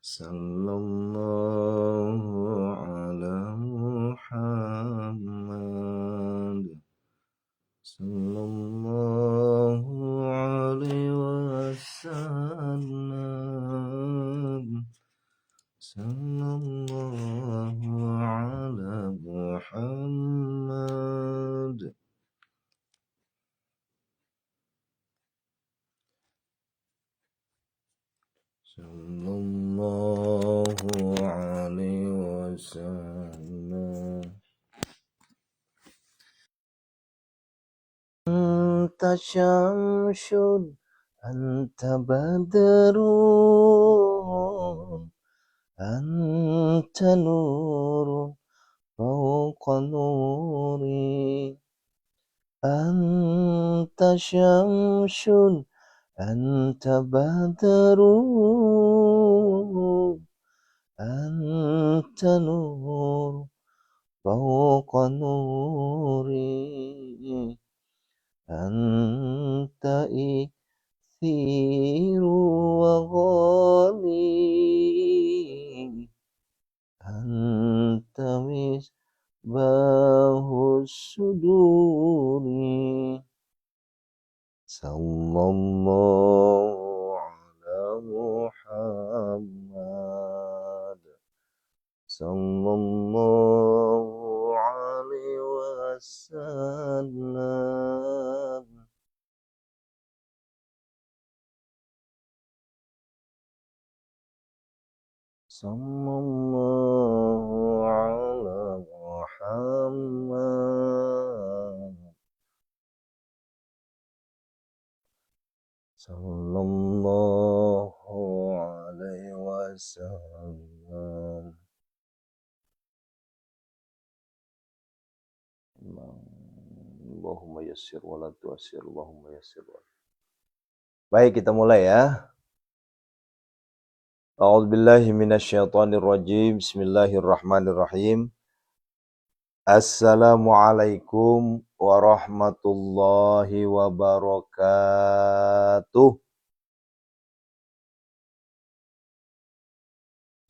Sallallahu ala Muhammad. Sallallahu alaihi wasallam. Sallallahu ala Muhammad. Sallallahu alaihi wasallam. Anta syamsun, anta badrun, anta nurun fawqa nuri. Anta syamsun, anta badrun, anta nurun fawqa nuri. Anta ithiru wa ghali, anta misbahus suduri. Sallallahu ala Muhammad. Sallallahu alaihi wasallam. Sallallahu ala Muhammad. Sallallahu alaihi wasallam. Allahumma yassir wa la tu'assir. Allahumma yassir wa. Baik, kita mulai ya. A'udzubillahi minasyaitonir rajim. Bismillahirrahmanirrahim. Assalamualaikum warahmatullahi wabarakatuh.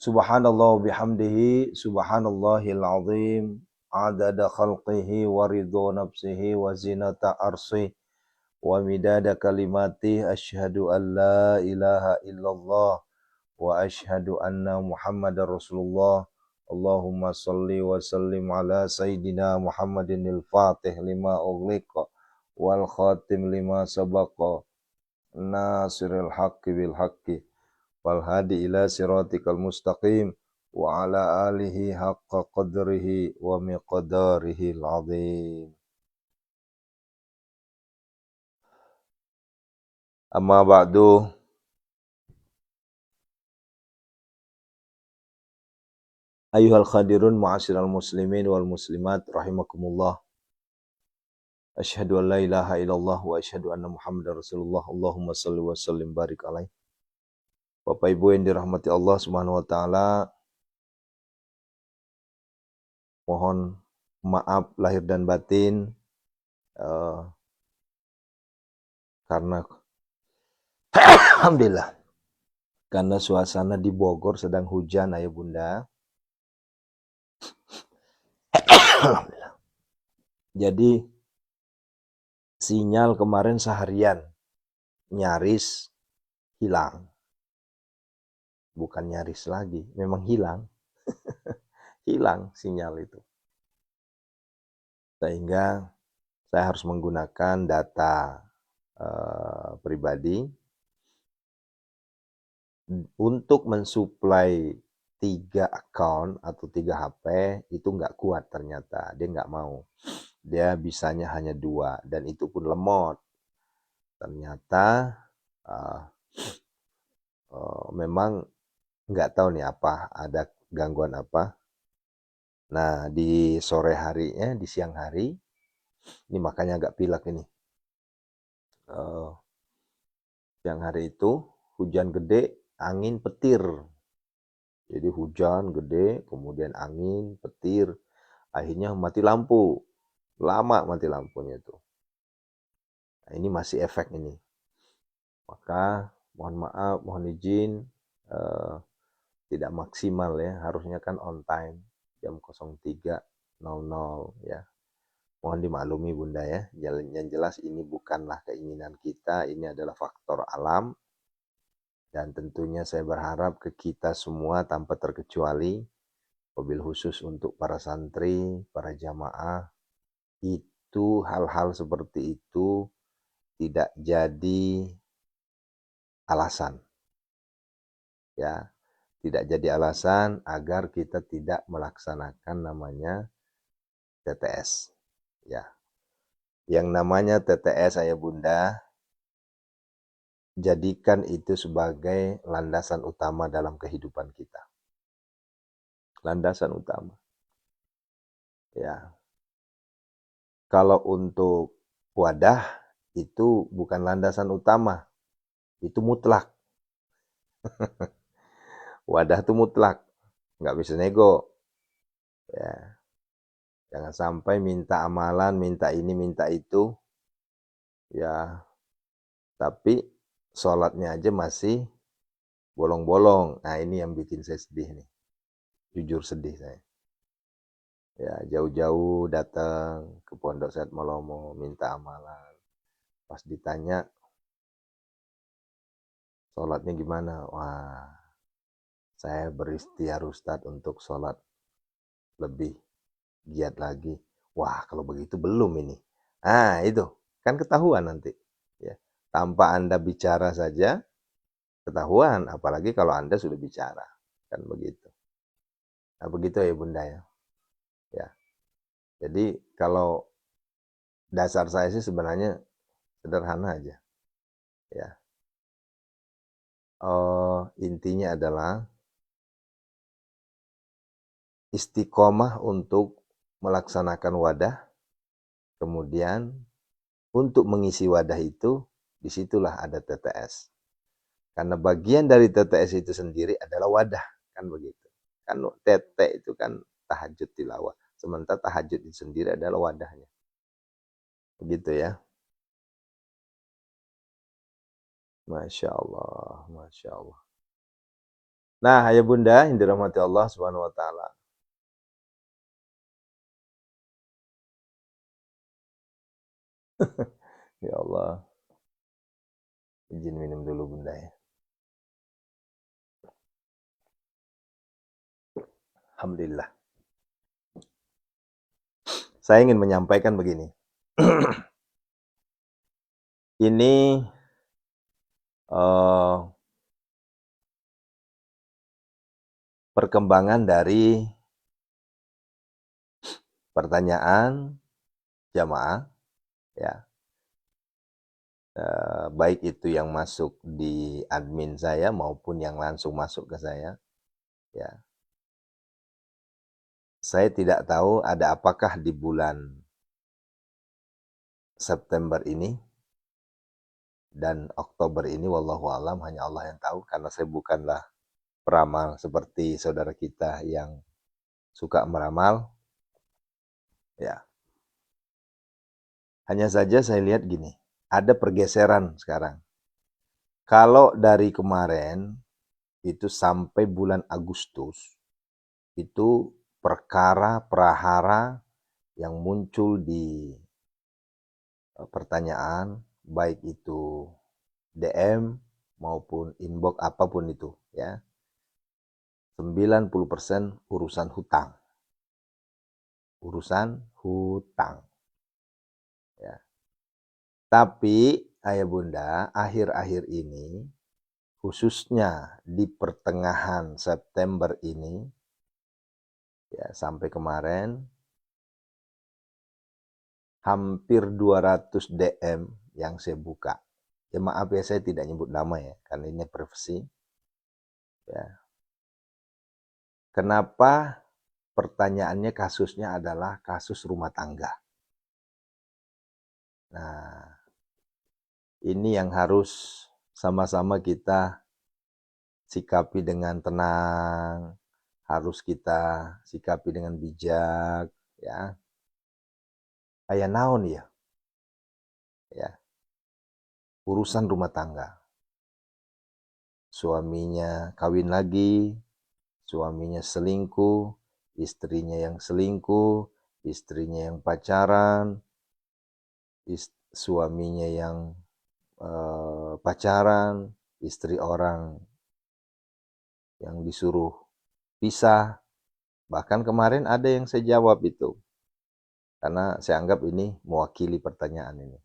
Subhanallah bihamdihi, subhanallahil azim, adada khalqihi wa ridho nafsihi wa zinata arsih wa midada kalimati. Asyhadu an la ilaha illallah wa asyhadu anna Muhammadar Rasulullah. Allahumma salli wa sallim ala Sayyidina Muhammadinil Fatih lima ughliqa wal khatim lima sabaqa nasiril haqqi bil haqqi wal hadi ila siratikal mustaqim wa ala alihi haqqa qadrihi wa miqdarihil azim. Amma ba'du. Ayuhal khadirun ma'asyiral muslimin wal muslimat rahimakumullah. Asyhadu an la ilaha illallah wa asyhadu anna Muhammadar Rasulullah. Allahumma shalli wa sallim barik alaih. Bapak Ibu yang dirahmati Allah Subhanahu wa taala, mohon maaf lahir dan batin karena alhamdulillah karena suasana di Bogor sedang hujan ayah bunda. Alhamdulillah. Jadi sinyal kemarin seharian nyaris hilang. Bukan nyaris lagi, memang hilang. Hilang sinyal itu. Sehingga saya harus menggunakan data pribadi untuk mensuplai 3 account atau 3 HP itu nggak kuat ternyata. Dia nggak mau. Dia bisanya hanya 2 dan itu pun lemot. Ternyata memang nggak tahu nih apa, ada gangguan apa. Nah di sore harinya, di siang hari, ini makanya agak pilek ini. Siang hari itu hujan gede, angin petir. Jadi hujan gede, kemudian angin, petir, akhirnya mati lampu. Lama mati lampunya itu. Nah, ini masih efek ini. Maka mohon maaf, mohon izin, tidak maksimal ya, harusnya kan on time jam 03.00 ya. Mohon dimaklumi Bunda ya, yang jelas ini bukanlah keinginan kita, ini adalah faktor alam. Dan tentunya saya berharap ke kita semua tanpa terkecuali, wabil khusus untuk para santri, para jamaah, itu hal-hal seperti itu tidak jadi alasan. Ya, tidak jadi alasan agar kita tidak melaksanakan namanya TTS. Ya, yang namanya TTS ayah bunda, jadikan itu sebagai landasan utama dalam kehidupan kita. Landasan utama. Ya, kalau untuk wadah itu bukan landasan utama, itu mutlak. Wadah itu mutlak, nggak bisa nego. Ya, jangan sampai minta amalan, minta ini, minta itu. Ya, tapi sholatnya aja masih bolong-bolong. Nah ini yang bikin saya sedih nih. Jujur sedih saya. Ya jauh-jauh datang ke Pondok Sehat Malomo minta amalan. Pas ditanya sholatnya gimana? Wah, saya berikhtiar Ustadz untuk sholat lebih giat lagi. Wah kalau begitu belum ini. Nah itu kan ketahuan nanti. Ya, tanpa Anda bicara saja ketahuan. Apalagi kalau Anda sudah bicara. Kan begitu. Nah begitu ya Bunda ya. Ya. Jadi kalau dasar saya sih sebenarnya sederhana aja. Ya. Intinya adalah istiqomah untuk melaksanakan wadah, kemudian untuk mengisi wadah itu, disitulah ada TTS. Karena bagian dari TTS itu sendiri adalah wadah, kan begitu. Kan TT itu kan tahajud tilawah, sementara tahajud itu sendiri adalah wadahnya. Begitu ya. Masya Allah, Masya Allah. Nah, ayah bunda yang dirahmati Allah Subhanahu wa Ta'ala. Ya Allah, izin minum dulu bunda ya. Alhamdulillah. Saya ingin menyampaikan begini. Ini perkembangan dari pertanyaan jamaah, ya, baik itu yang masuk di admin saya maupun yang langsung masuk ke saya, ya. Saya tidak tahu ada apakah di bulan September ini dan Oktober ini, wallahu alam, hanya Allah yang tahu, karena saya bukanlah peramal seperti saudara kita yang suka meramal, ya. Hanya saja saya lihat gini, ada pergeseran sekarang. Kalau dari kemarin itu sampai bulan Agustus, itu perkara prahara yang muncul di pertanyaan, baik itu DM maupun inbox apapun itu, ya. 90% urusan hutang. Urusan hutang. Ya. Tapi ayah bunda, akhir-akhir ini, khususnya di pertengahan September ini, ya sampai kemarin, hampir 200 DM yang saya buka. Ya maaf ya, saya tidak nyebut nama ya, karena ini privasi. Ya. Kenapa pertanyaannya kasusnya adalah kasus rumah tangga. Nah, ini yang harus sama-sama kita sikapi dengan tenang, harus kita sikapi dengan bijak, ya. Aya naon ya? Ya. Urusan rumah tangga. Suaminya kawin lagi, suaminya selingkuh, istrinya yang selingkuh, istrinya yang pacaran, suaminya yang pacaran, istri orang yang disuruh pisah. Bahkan kemarin ada yang saya jawab itu, karena saya anggap ini mewakili pertanyaan ini.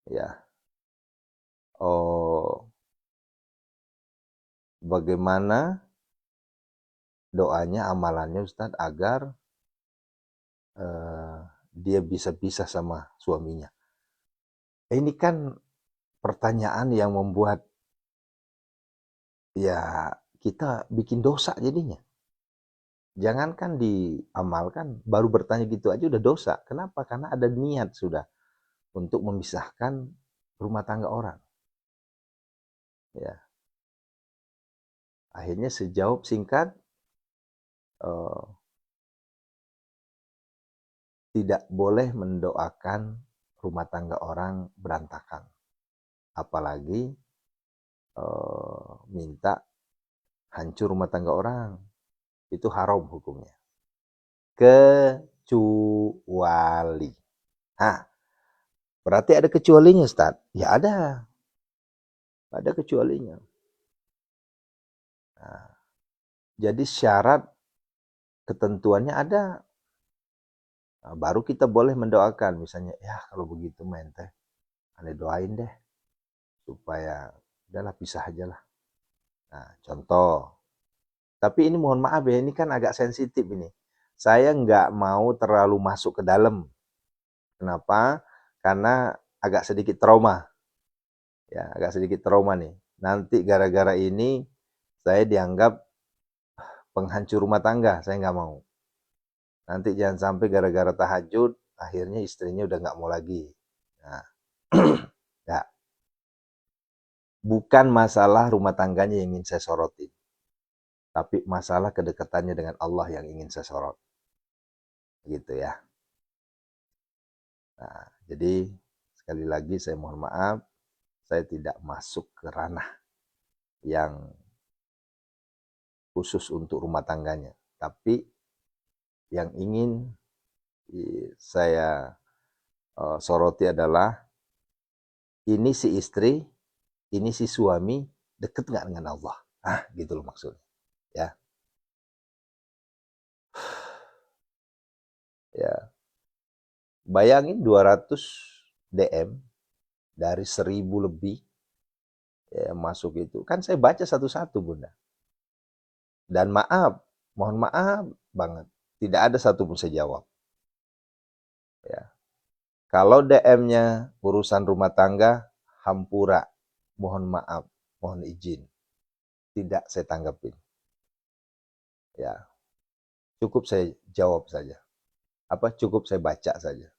Ya, bagaimana doanya, amalannya Ustadz agar dia bisa pisah sama suaminya. Ini kan pertanyaan yang membuat ya kita bikin dosa jadinya. Jangankan diamalkan, baru bertanya gitu aja udah dosa. Kenapa? Karena ada niat sudah untuk memisahkan rumah tangga orang. Ya. Akhirnya sejawab singkat, tidak boleh mendoakan rumah tangga orang berantakan. Apalagi minta hancur rumah tangga orang. Itu haram hukumnya. Kecuali. Berarti ada kecualinya, Ustaz? Ya ada. Ada kecualinya. Nah, jadi syarat ketentuannya ada. Nah, baru kita boleh mendoakan. Misalnya, ya kalau begitu main teh, aneh doain deh. Supaya, udahlah pisah aja lah. Nah, contoh. Tapi ini mohon maaf ya, ini kan agak sensitif ini. Saya nggak mau terlalu masuk ke dalam. Kenapa? Karena agak sedikit trauma. Ya, agak sedikit trauma nih. Nanti gara-gara ini, saya dianggap penghancur rumah tangga. Saya nggak mau. Nanti jangan sampai gara-gara tahajud, akhirnya istrinya udah nggak mau lagi. Nah, ya. Bukan masalah rumah tangganya yang ingin saya soroti, tapi masalah kedekatannya dengan Allah yang ingin saya sorot. Gitu ya. Nah, jadi sekali lagi saya mohon maaf, saya tidak masuk ke ranah yang khusus untuk rumah tangganya. Tapi yang ingin saya soroti adalah ini si istri, ini si suami deket nggak dengan Allah? Gitu loh maksudnya. Ya, ya. Bayangin 200 DM dari 1000 lebih ya, masuk itu. Kan saya baca satu-satu, Bunda. Dan maaf, mohon maaf banget, tidak ada satu pun saya jawab. Ya. Kalau DM-nya urusan rumah tangga, hampura, mohon maaf, mohon izin, tidak saya tanggapin. Ya, cukup saya jawab saja. Cukup saya baca saja.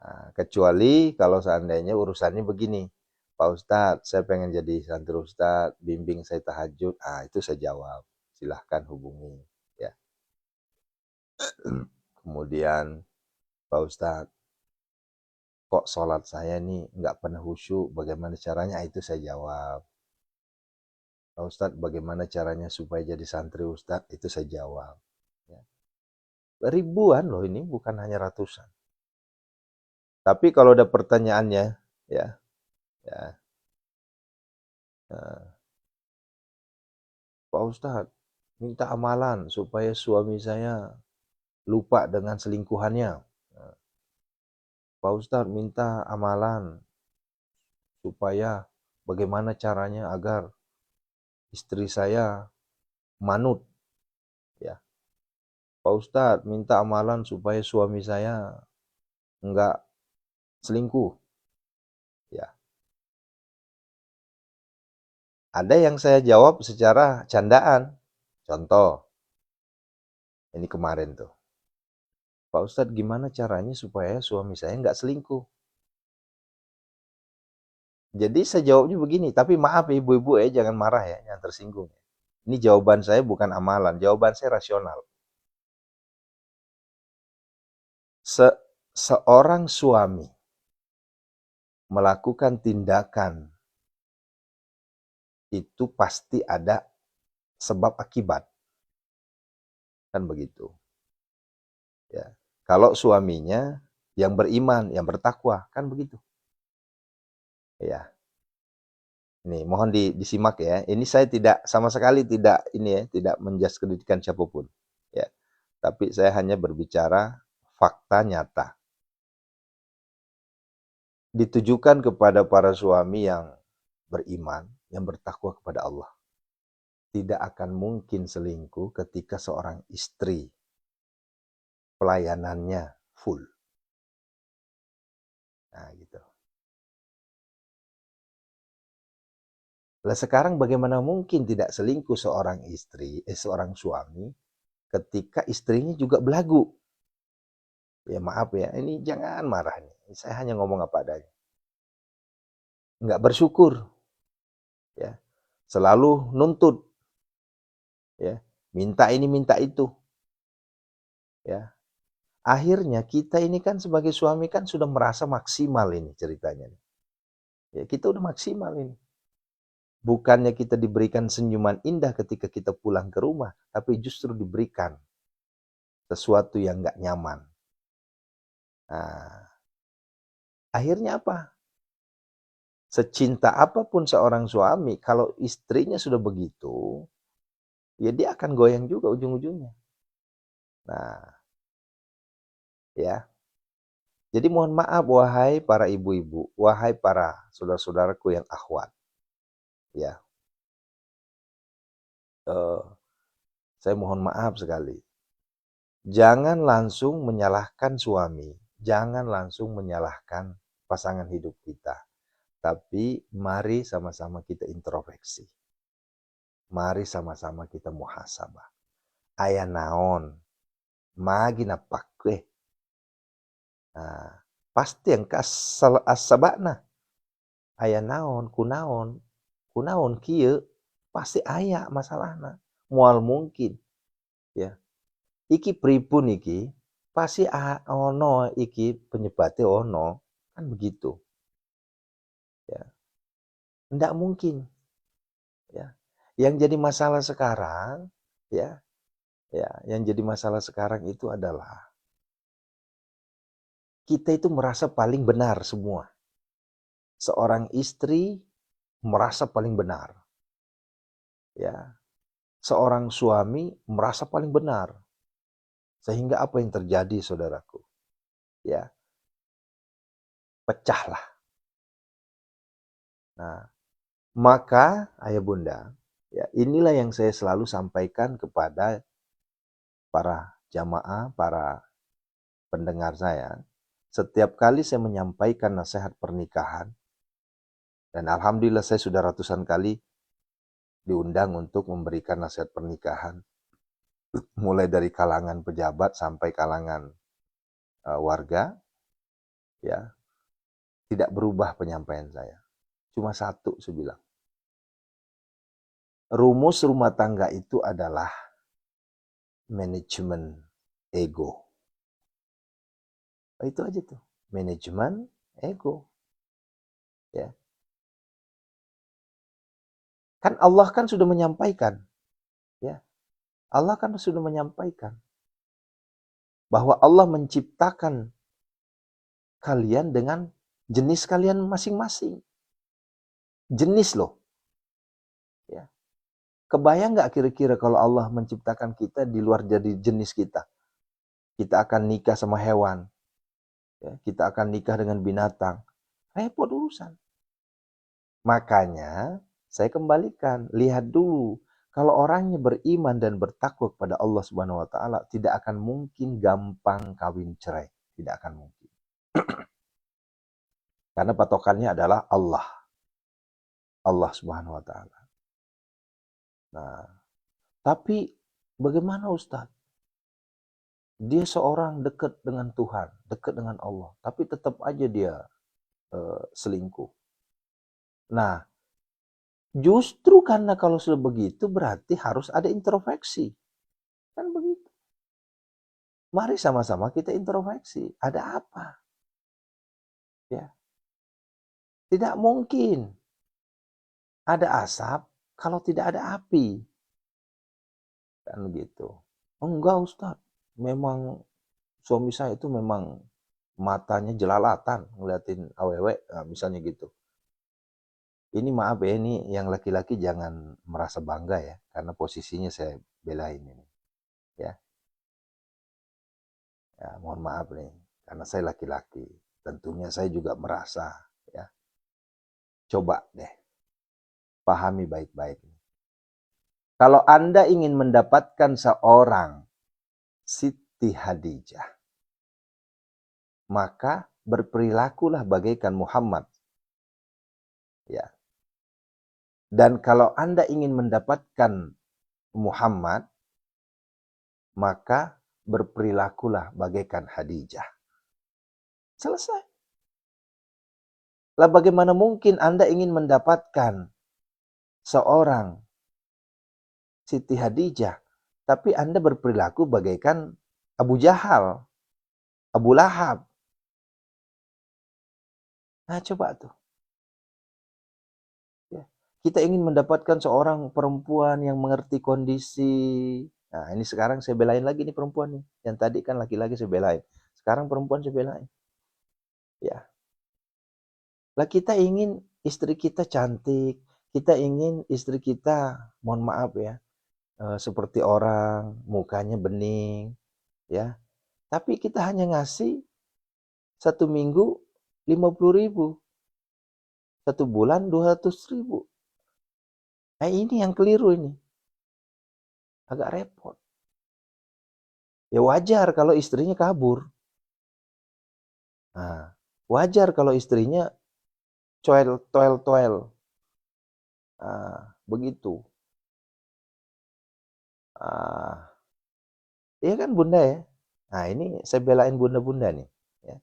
Nah, kecuali kalau seandainya urusannya begini, Pak Ustadz, saya pengen jadi santri Ustadz, bimbing saya tahajud, itu saya jawab, silahkan hubungi. Ya. Kemudian, Pak Ustadz, kok sholat saya nih nggak pernah khusyuk, bagaimana caranya? Itu saya jawab. Pak Ustadz, bagaimana caranya supaya jadi santri Ustadz? Itu saya jawab. Ya. Ribuan loh ini, bukan hanya ratusan. Tapi kalau ada pertanyaannya, ya, Pak Ustadz, minta amalan supaya suami saya lupa dengan selingkuhannya. Pak Ustadz, minta amalan supaya bagaimana caranya agar istri saya manut. Ya. Pak Ustadz, minta amalan supaya suami saya enggak selingkuh. Ya. Ada yang saya jawab secara candaan. Contoh, ini kemarin tuh. Pak Ustadz, gimana caranya supaya suami saya enggak selingkuh? Jadi saya jawabnya begini, tapi maaf ibu-ibu jangan marah ya, jangan tersinggung. Ini jawaban saya bukan amalan, jawaban saya rasional. Seorang suami melakukan tindakan itu pasti ada sebab akibat. Kan begitu. Ya. Kalau suaminya yang beriman, yang bertakwa, kan begitu. Ya. Nih, mohon disimak ya. Ini saya tidak sama sekali tidak ini ya, tidak menjudge pendidikan siapapun. Ya. Tapi saya hanya berbicara fakta nyata. Ditujukan kepada para suami yang beriman, yang bertakwa kepada Allah. Tidak akan mungkin selingkuh ketika seorang istri pelayanannya full. Nah, gitu. Lah sekarang bagaimana mungkin tidak selingkuh seorang istri, seorang suami ketika istrinya juga belagu? Ya maaf ya, ini jangan marah nih. Saya hanya ngomong apa adanya. Nggak bersyukur, ya. Selalu nuntut, ya. Minta ini, minta itu, ya. Akhirnya kita ini kan sebagai suami kan sudah merasa maksimal ini ceritanya. Ya, kita udah maksimal ini. Bukannya kita diberikan senyuman indah ketika kita pulang ke rumah, tapi justru diberikan sesuatu yang nggak nyaman. Nah, akhirnya apa? Secinta apapun seorang suami, kalau istrinya sudah begitu, ya dia akan goyang juga ujung-ujungnya. Nah, ya. Jadi mohon maaf wahai para ibu-ibu, wahai para saudara-saudaraku yang akhwat. Ya, eh, saya mohon maaf sekali. Jangan langsung menyalahkan suami, jangan langsung menyalahkan pasangan hidup kita. Tapi mari sama-sama kita introspeksi. Mari sama-sama kita muhasabah. Aya naon, magi napakwe. Nah, pasti yang asabana. Aya naon, kunaon kieu, pasti aya masalahna. Moal mungkin, ya. Iki pripun iki, pasti ono iki penyebabnya ono, kan begitu. Ya. Ndak mungkin, ya. Yang jadi masalah sekarang, ya, yang jadi masalah sekarang itu adalah kita itu merasa paling benar semua. Seorang istri merasa paling benar. Ya. Seorang suami merasa paling benar. Sehingga apa yang terjadi, saudaraku? Ya, pecahlah. Nah, maka ayah bunda, ya inilah yang saya selalu sampaikan kepada para jamaah, para pendengar saya. Setiap kali saya menyampaikan nasihat pernikahan, dan alhamdulillah saya sudah ratusan kali diundang untuk memberikan nasihat pernikahan, mulai dari kalangan pejabat sampai kalangan warga, ya tidak berubah penyampaian saya. Cuma satu saya bilang, rumus rumah tangga itu adalah manajemen ego. Itu aja tuh, manajemen ego. Ya. Kan Allah kan sudah menyampaikan, ya. Allah kan sudah menyampaikan bahwa Allah menciptakan kalian dengan jenis kalian masing-masing. Jenis loh. Ya. Kebayang nggak kira-kira kalau Allah menciptakan kita di luar jadi jenis kita? Kita akan nikah sama hewan. Ya. Kita akan nikah dengan binatang. Repot urusan. Makanya saya kembalikan, lihat dulu. Kalau orangnya beriman dan bertakwa kepada Allah Subhanahu wa taala, tidak akan mungkin gampang kawin cerai, tidak akan mungkin. Karena patokannya adalah Allah. Allah Subhanahu wa taala. Nah, tapi bagaimana Ustadz? Dia seorang dekat dengan Tuhan, dekat dengan Allah, tapi tetap aja dia selingkuh. Nah, justru karena kalau sudah begitu berarti harus ada introspeksi. Kan begitu. Mari sama-sama kita introspeksi. Ada apa? Ya. Tidak mungkin ada asap kalau tidak ada api. Kan gitu. Enggak Ustaz, memang suami saya itu memang matanya jelalatan ngeliatin awewe, nah, misalnya gitu. Ini maaf ya, ini yang laki-laki jangan merasa bangga ya, karena posisinya saya belain ini. Ya, ya mohon maaf nih, karena saya laki-laki. Tentunya saya juga merasa, ya. Coba deh, pahami baik-baik. Kalau Anda ingin mendapatkan seorang Siti Hadijah, maka berperilakulah bagaikan Muhammad. Ya. Dan kalau Anda ingin mendapatkan Muhammad, maka berperilakulah bagaikan Hadijah. Selesai. Lah bagaimana mungkin Anda ingin mendapatkan seorang Siti Hadijah, tapi Anda berperilaku bagaikan Abu Jahal, Abu Lahab. Nah coba tuh. Ya. Kita ingin mendapatkan seorang perempuan yang mengerti kondisi. Nah ini sekarang saya belain lagi nih perempuan nih. Yang tadi kan laki-laki saya belain. Sekarang perempuan saya belain. Ya. Lah kita ingin istri kita cantik, kita ingin istri kita, mohon maaf ya, seperti orang, mukanya bening, ya. Tapi kita hanya ngasih 1 minggu 50.000, 1 bulan 200.000. Nah ini yang keliru ini, agak repot. Ya wajar kalau istrinya kabur. Nah, wajar kalau istrinya toel. Nah, begitu. Ah, iya kan bunda ya? Nah ini saya belain bunda-bunda nih. Ya.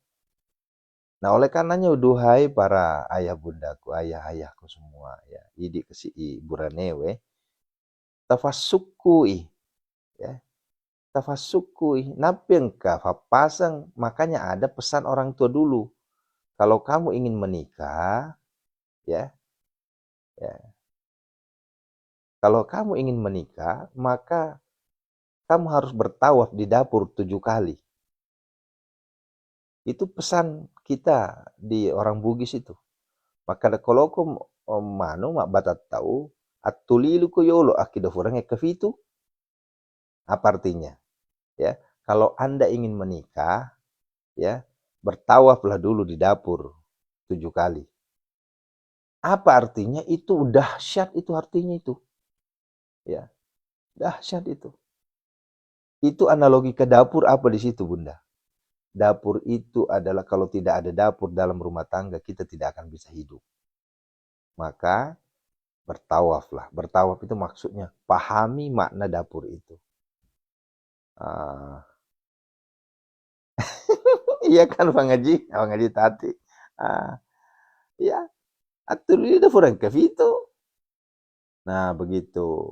Nah oleh karenanya duhai para ayah bundaku, ayah-ayahku semua ya, idi kesi buranewe, tafasukui ya, tafasukui, napiengka pasang, makanya ada pesan orang tua dulu. Kalau kamu ingin menikah, ya, ya. Kalau kamu ingin menikah, maka kamu harus bertawaf di dapur 7 kali. Itu pesan kita di orang Bugis itu. Maka kalau ko mano mak batat tahu atulilu ko yolo akido furang kafitu. Apa artinya? Ya, kalau Anda ingin menikah, ya, bertawaflah dulu di dapur 7 kali. Apa artinya? Itu dahsyat itu artinya itu. Ya, dahsyat itu. Itu analogi ke dapur apa di situ, Bunda? Dapur itu adalah kalau tidak ada dapur dalam rumah tangga, kita tidak akan bisa hidup. Maka bertawaflah. Bertawaf itu maksudnya pahami makna dapur itu. Iya kan Bang Haji tadi. Ya, atul itu furang kafito. Nah, begitu.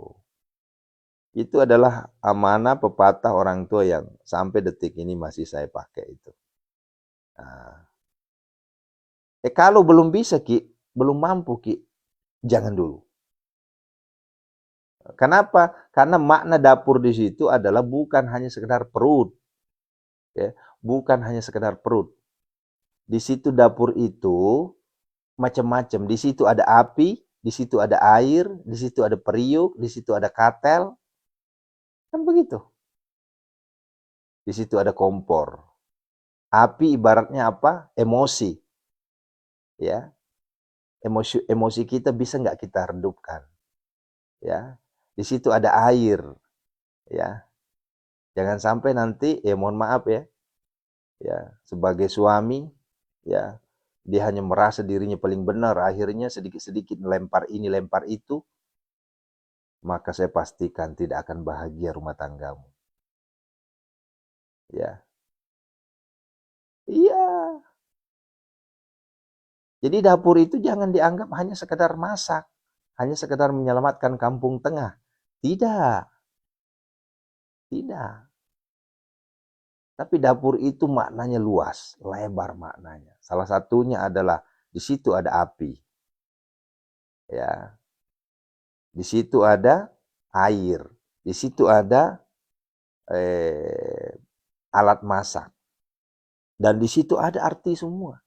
Itu adalah amanah pepatah orang tua yang sampai detik ini masih saya pakai itu. Nah, kalau belum bisa Ki, belum mampu Ki, jangan dulu. Kenapa? Karena makna dapur di situ adalah bukan hanya sekedar perut. Ya, bukan hanya sekedar perut. Di situ dapur itu macam-macam. Di situ ada api, di situ ada air, di situ ada periuk, di situ ada katel. Kan begitu. Di situ ada kompor. Api ibaratnya apa? Emosi. Ya. Emosi kita bisa nggak kita redupkan? Ya. Di situ ada air. Ya. Jangan sampai nanti, mohon maaf ya. Ya, sebagai suami, ya, dia hanya merasa dirinya paling benar, akhirnya sedikit-sedikit lempar ini, lempar itu, maka saya pastikan tidak akan bahagia rumah tanggamu. Ya. Iya. Jadi dapur itu jangan dianggap hanya sekedar masak, hanya sekedar menyelamatkan kampung tengah. Tidak. Tidak. Tapi dapur itu maknanya luas, lebar maknanya. Salah satunya adalah di situ ada api. Ya. Di situ ada air. Di situ ada alat masak. Dan di situ ada arti semua.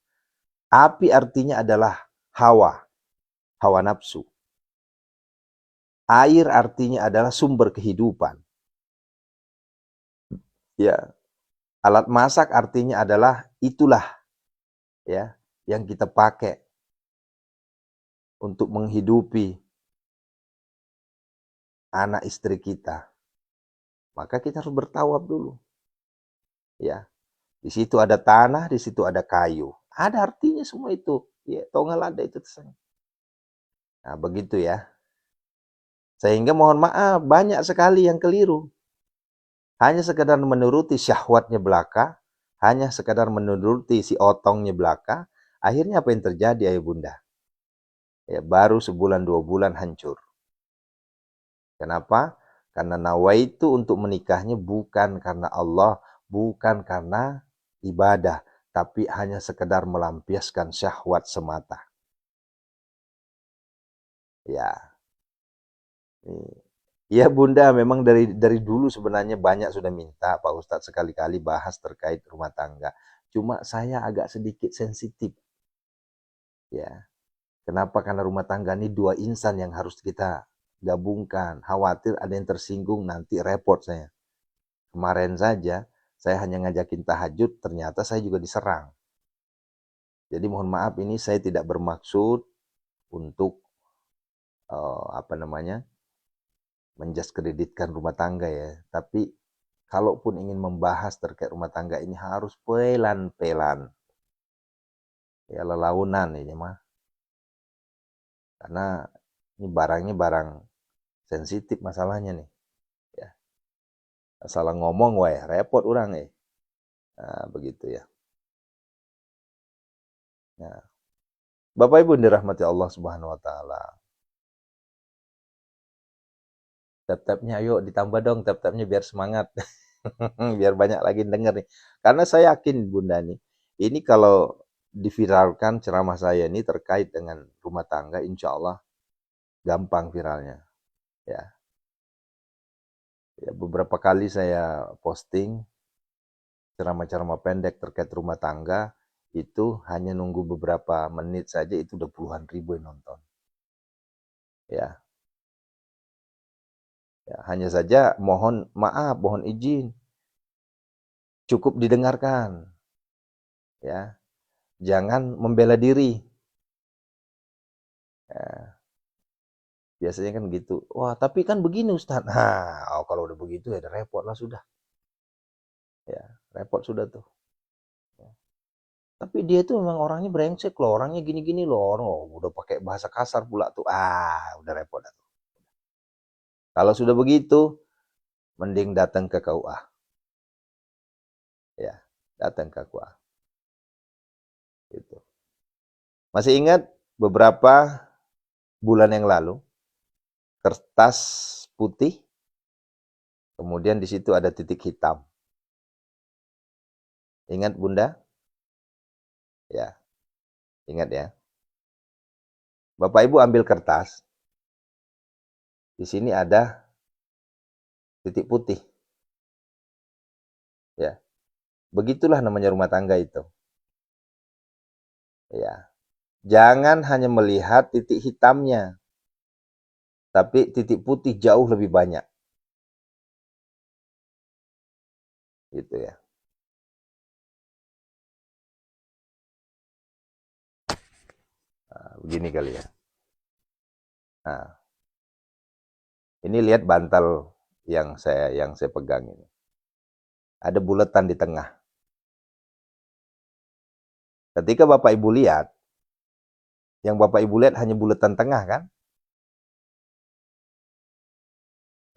Api artinya adalah hawa nafsu. Air artinya adalah sumber kehidupan. Ya, alat masak artinya adalah itulah ya yang kita pakai untuk menghidupi anak istri kita. Maka kita harus bertawab dulu. Ya. Di situ ada tanah, di situ ada kayu. Ada artinya semua itu. Ya, tongal ada itu. Nah, begitu ya. Sehingga mohon maaf, banyak sekali yang keliru. Hanya sekedar menuruti syahwatnya belaka, hanya sekedar menuruti si otongnya belaka, akhirnya apa yang terjadi ayah bunda? Ya, baru sebulan 2 bulan hancur. Kenapa? Karena nawaitu untuk menikahnya bukan karena Allah, bukan karena ibadah, tapi hanya sekedar melampiaskan syahwat semata. Ya. Ya bunda, memang dari dulu sebenarnya banyak sudah minta Pak Ustadz sekali-kali bahas terkait rumah tangga. Cuma saya agak sedikit sensitif. Ya. Kenapa? Karena rumah tangga ini 2 insan yang harus kita gabungkan. Khawatir ada yang tersinggung, nanti repot saya. Kemarin saja saya hanya ngajakin tahajud, ternyata saya juga diserang. Jadi mohon maaf, ini saya tidak bermaksud untuk mendiskreditkan rumah tangga ya. Tapi kalaupun ingin membahas terkait rumah tangga ini harus pelan-pelan. Ya lelaunan ini mah. Karena ini barangnya barang sensitif masalahnya nih. Ya. Salah ngomong weh, repot orang ya. Nah, begitu ya. Nah, Bapak Ibu dirahmati Allah Subhanahu wa taala. Tap-tapnya ayo ditambah dong, tap-tapnya biar semangat. Biar banyak lagi denger nih. Karena saya yakin Bunda nih, ini kalau diviralkan ceramah saya ini terkait dengan rumah tangga, insya Allah gampang viralnya. Ya, beberapa kali saya posting ceramah-ceramah pendek terkait rumah tangga, itu hanya nunggu beberapa menit saja itu udah puluhan ribu yang nonton. Ya, hanya saja mohon maaf, mohon izin, cukup didengarkan. Ya, jangan membela diri. Ya, biasanya kan gitu. Wah, tapi kan begini Ustaz. Nah, kalau udah begitu ya udah repot lah sudah. Ya, repot sudah tuh. Ya. Tapi dia tuh memang orangnya brengsek loh, orangnya gini-gini loh. Udah pakai bahasa kasar pula tuh. Udah repot dah tuh. Kalau sudah begitu, mending datang ke KUA. Ya, datang ke KUA. Gitu. Masih ingat beberapa bulan yang lalu, kertas putih, kemudian di situ ada titik hitam. Ingat Bunda? Ya, ingat ya. Bapak Ibu ambil kertas. Di sini ada titik putih. Ya. Begitulah namanya rumah tangga itu. Ya. Jangan hanya melihat titik hitamnya, tapi titik putih jauh lebih banyak. Gitu ya. Nah, begini kali ya. Nah, ini lihat bantal yang saya pegang ini. Ada bulatan di tengah. Ketika Bapak Ibu lihat, yang Bapak Ibu lihat hanya bulatan tengah kan?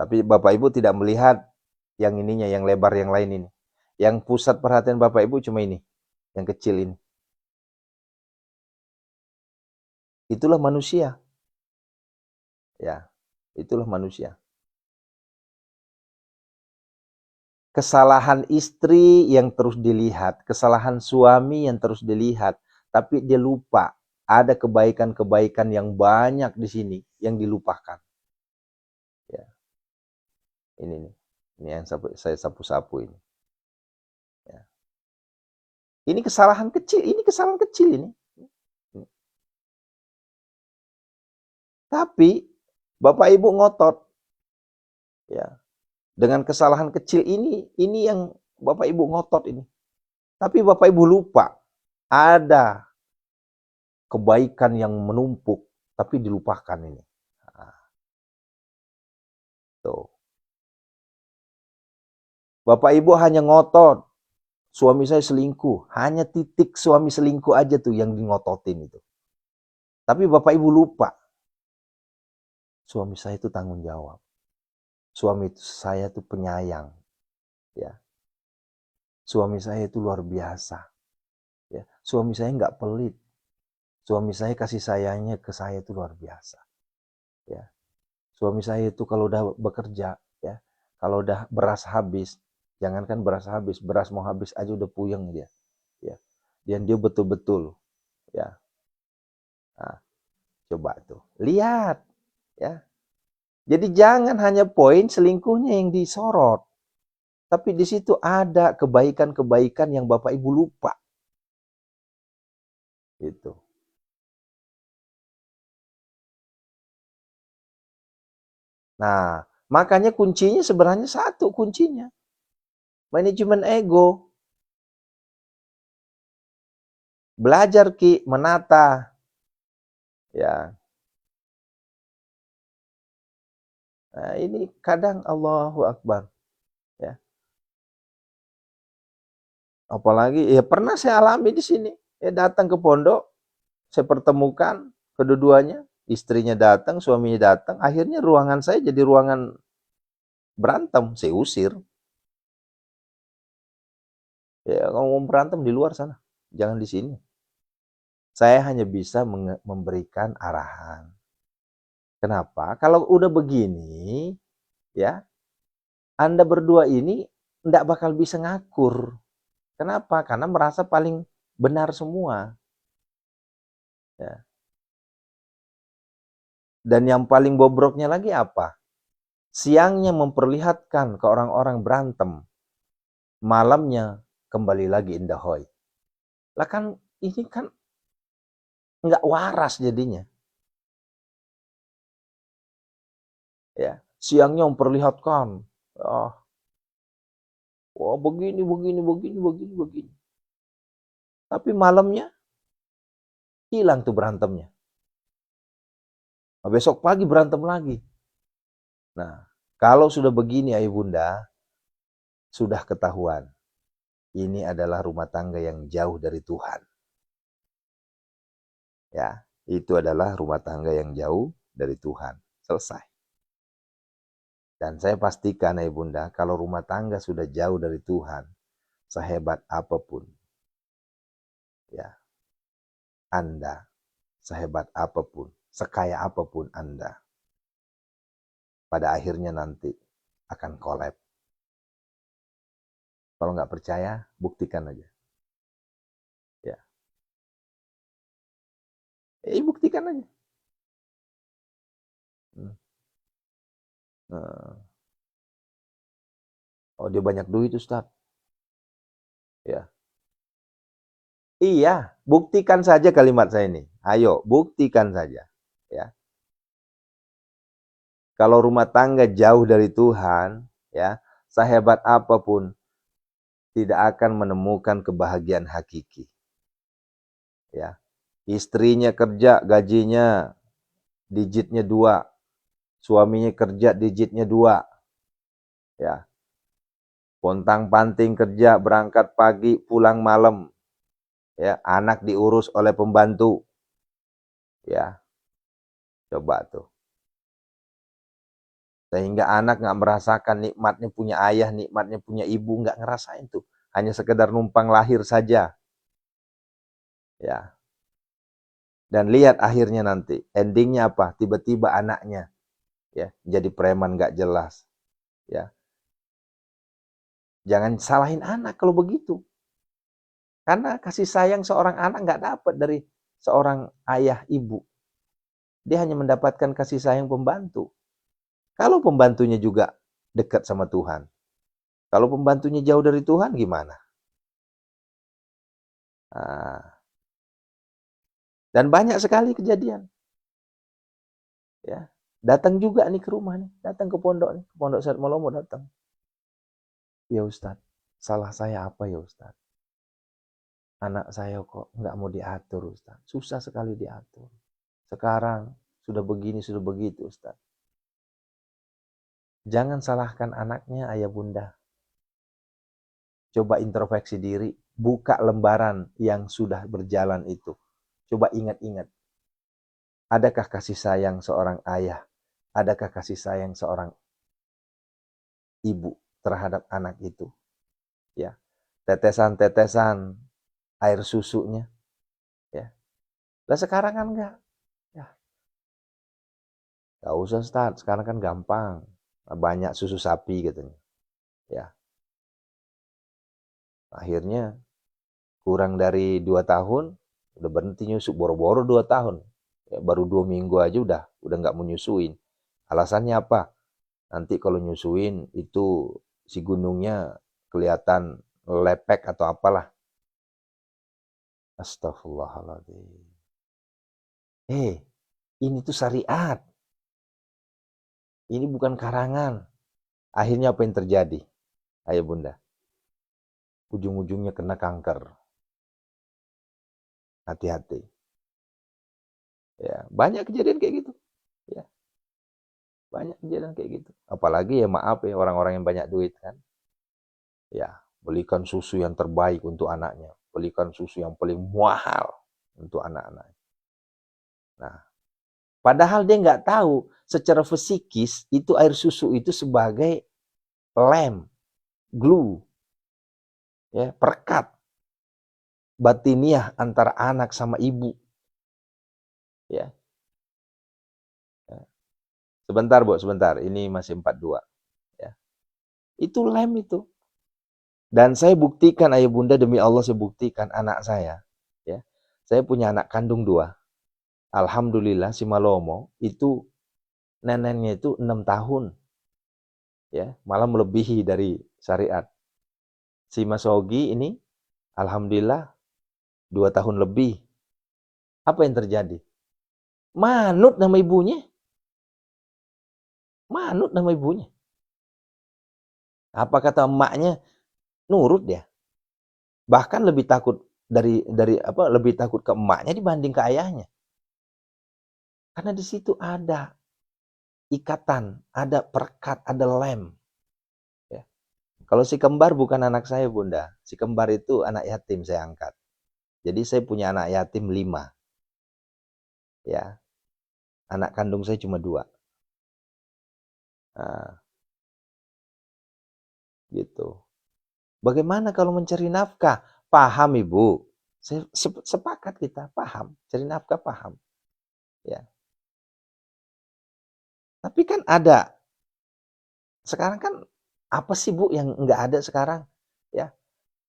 Tapi Bapak Ibu tidak melihat yang ininya, yang lebar yang lain ini. Yang pusat perhatian Bapak Ibu cuma ini, yang kecil ini. Itulah manusia. Ya, itulah manusia. Kesalahan istri yang terus dilihat, kesalahan suami yang terus dilihat, tapi dia lupa ada kebaikan-kebaikan yang banyak di sini yang dilupakan. Ya. Ini nih. Ini yang saya sapu-sapu ini. Ya. Ini kesalahan kecil ini. Tapi Bapak Ibu ngotot, ya, dengan kesalahan kecil ini yang Bapak Ibu ngotot ini. Tapi Bapak Ibu lupa, ada kebaikan yang menumpuk, tapi dilupakan ini. Nah, tuh. Bapak Ibu hanya ngotot, suami saya selingkuh. Hanya titik suami selingkuh aja tuh yang ngototin itu. Tapi Bapak Ibu lupa, suami saya itu tanggung jawab. Suami saya itu penyayang. Ya. Suami saya itu luar biasa. Ya. Suami saya nggak pelit. Suami saya kasih sayangnya ke saya itu luar biasa. Ya. Suami saya itu kalau udah bekerja, ya, kalau udah beras habis, jangankan beras habis, beras mau habis aja udah puyeng dia. Ya. Dan dia betul-betul, ya. Nah, coba tuh. Lihat, ya. Jadi jangan hanya poin selingkuhnya yang disorot. Tapi di situ ada kebaikan-kebaikan yang Bapak Ibu lupa. Itu. Nah, makanya kuncinya sebenarnya satu kuncinya. Manajemen ego. Belajar Ki menata. Ya. Nah, ini kadang Allahu Akbar. Ya. Apalagi ya pernah saya alami di sini. Ya datang ke pondok, saya pertemukan kedua-duanya, istrinya datang, suaminya datang, akhirnya ruangan saya jadi ruangan berantem, saya usir. Ya kalau mau berantem di luar sana, jangan di sini. Saya hanya bisa memberikan arahan. Kenapa? Kalau udah begini, ya, Anda berdua ini tidak bakal bisa ngakur. Kenapa? Karena merasa paling benar semua. Ya. Dan yang paling bobroknya lagi apa? Siangnya memperlihatkan ke orang-orang berantem. Malamnya kembali lagi indahoy. Lah kan ini kan nggak waras jadinya. Ya, siangnya memperlihatkan, oh, wah begini. Tapi malamnya hilang tuh berantemnya. Nah, besok pagi berantem lagi. Nah, kalau sudah begini ayah bunda, sudah ketahuan. Ini adalah rumah tangga yang jauh dari Tuhan. Ya, itu adalah rumah tangga yang jauh dari Tuhan. Selesai. Dan saya pastikan ayah bunda, kalau rumah tangga sudah jauh dari Tuhan, sehebat apapun, ya, Anda, sehebat apapun, sekaya apapun Anda, pada akhirnya nanti akan collab. Kalau nggak percaya, buktikan aja. Ya, buktikan aja. Oh dia banyak duit Ustaz. Ya. Iya, buktikan saja kalimat saya ini. Ayo, buktikan saja. Ya. Kalau rumah tangga jauh dari Tuhan, ya, sehebat apapun tidak akan menemukan kebahagiaan hakiki. Ya. Istrinya kerja, gajinya digitnya 2. Suaminya kerja digitnya 2. Ya. Pontang-panting kerja, berangkat pagi, pulang malam. Ya, anak diurus oleh pembantu. Ya. Coba tuh. Sehingga anak nggak merasakan nikmatnya punya ayah, nikmatnya punya ibu, nggak ngerasain tuh. Hanya sekedar numpang lahir saja. Ya. Dan lihat akhirnya nanti, endingnya apa? Tiba-tiba anaknya ya jadi preman nggak jelas. Ya. Jangan salahin anak kalau begitu. Karena kasih sayang seorang anak nggak dapat dari seorang ayah ibu. Dia hanya mendapatkan kasih sayang pembantu. Kalau pembantunya juga dekat sama Tuhan. Kalau pembantunya jauh dari Tuhan gimana? Nah, dan banyak sekali kejadian. Ya, datang juga nih ke rumah nih, datang ke pondok nih, ke pondok Syed Malomo datang. Ya Ustadz, salah saya apa ya Ustadz? Anak saya kok nggak mau diatur Ustadz, susah sekali diatur. Sekarang sudah begini, sudah begitu Ustadz. Jangan salahkan anaknya ayah bunda. Coba introspeksi diri, buka lembaran yang sudah berjalan itu. Coba ingat-ingat. Adakah kasih sayang seorang ayah? Adakah kasih sayang seorang ibu terhadap anak itu? Ya, tetesan-tetesan air susunya, ya. Lah sekarang kan enggak, ya. Enggak usah start, sekarang kan gampang, banyak susu sapi katanya, ya. Akhirnya kurang dari 2 tahun udah berhenti nyusu, boro-boro 2 tahun, ya, baru 2 minggu aja udah nggak mau nyusuin. Alasannya apa? Nanti kalau nyusuin itu si gunungnya kelihatan lepek atau apalah. Astagfirullahaladzim. Ini tuh syariat. Ini bukan karangan. Akhirnya apa yang terjadi? Ayah bunda. Ujung-ujungnya kena kanker. Hati-hati. Ya, banyak kejadian kayak gitu. Ya, banyak kejadian kayak gitu. Apalagi ya maaf ya orang-orang yang banyak duit kan. Ya, belikan susu yang terbaik untuk anaknya. Belikan susu yang paling mahal untuk anak-anaknya. Nah, padahal dia nggak tahu secara fisikis itu air susu itu sebagai lem, glue, ya, perekat batiniah antara anak sama ibu. Ya. Sebentar, Bu, sebentar. Ini masih 42. Ya. Itu lem itu. Dan saya buktikan, ayah bunda, demi Allah saya buktikan anak saya. Ya. Saya punya anak kandung 2. Alhamdulillah si Malomo itu neneknya itu 6 tahun. Ya, malah melebihi dari syariat. Si Mas Ogi ini alhamdulillah 2 tahun lebih. Apa yang terjadi? Manut nama ibunya. Manut nama ibunya. Apa kata emaknya? Nurut dia. Bahkan lebih takut lebih takut ke emaknya dibanding ke ayahnya. Karena di situ ada ikatan, ada perekat, ada lem. Ya. Kalau si kembar bukan anak saya, Bunda. Si kembar itu anak yatim saya angkat. Jadi saya punya anak yatim 5. Ya. Anak kandung saya cuma 2. Nah, gitu. Bagaimana kalau mencari nafkah? Paham Ibu. Saya sepakat kita, paham. Cari nafkah paham. Ya. Tapi kan ada. Sekarang kan apa sih Bu yang nggak ada sekarang? Ya.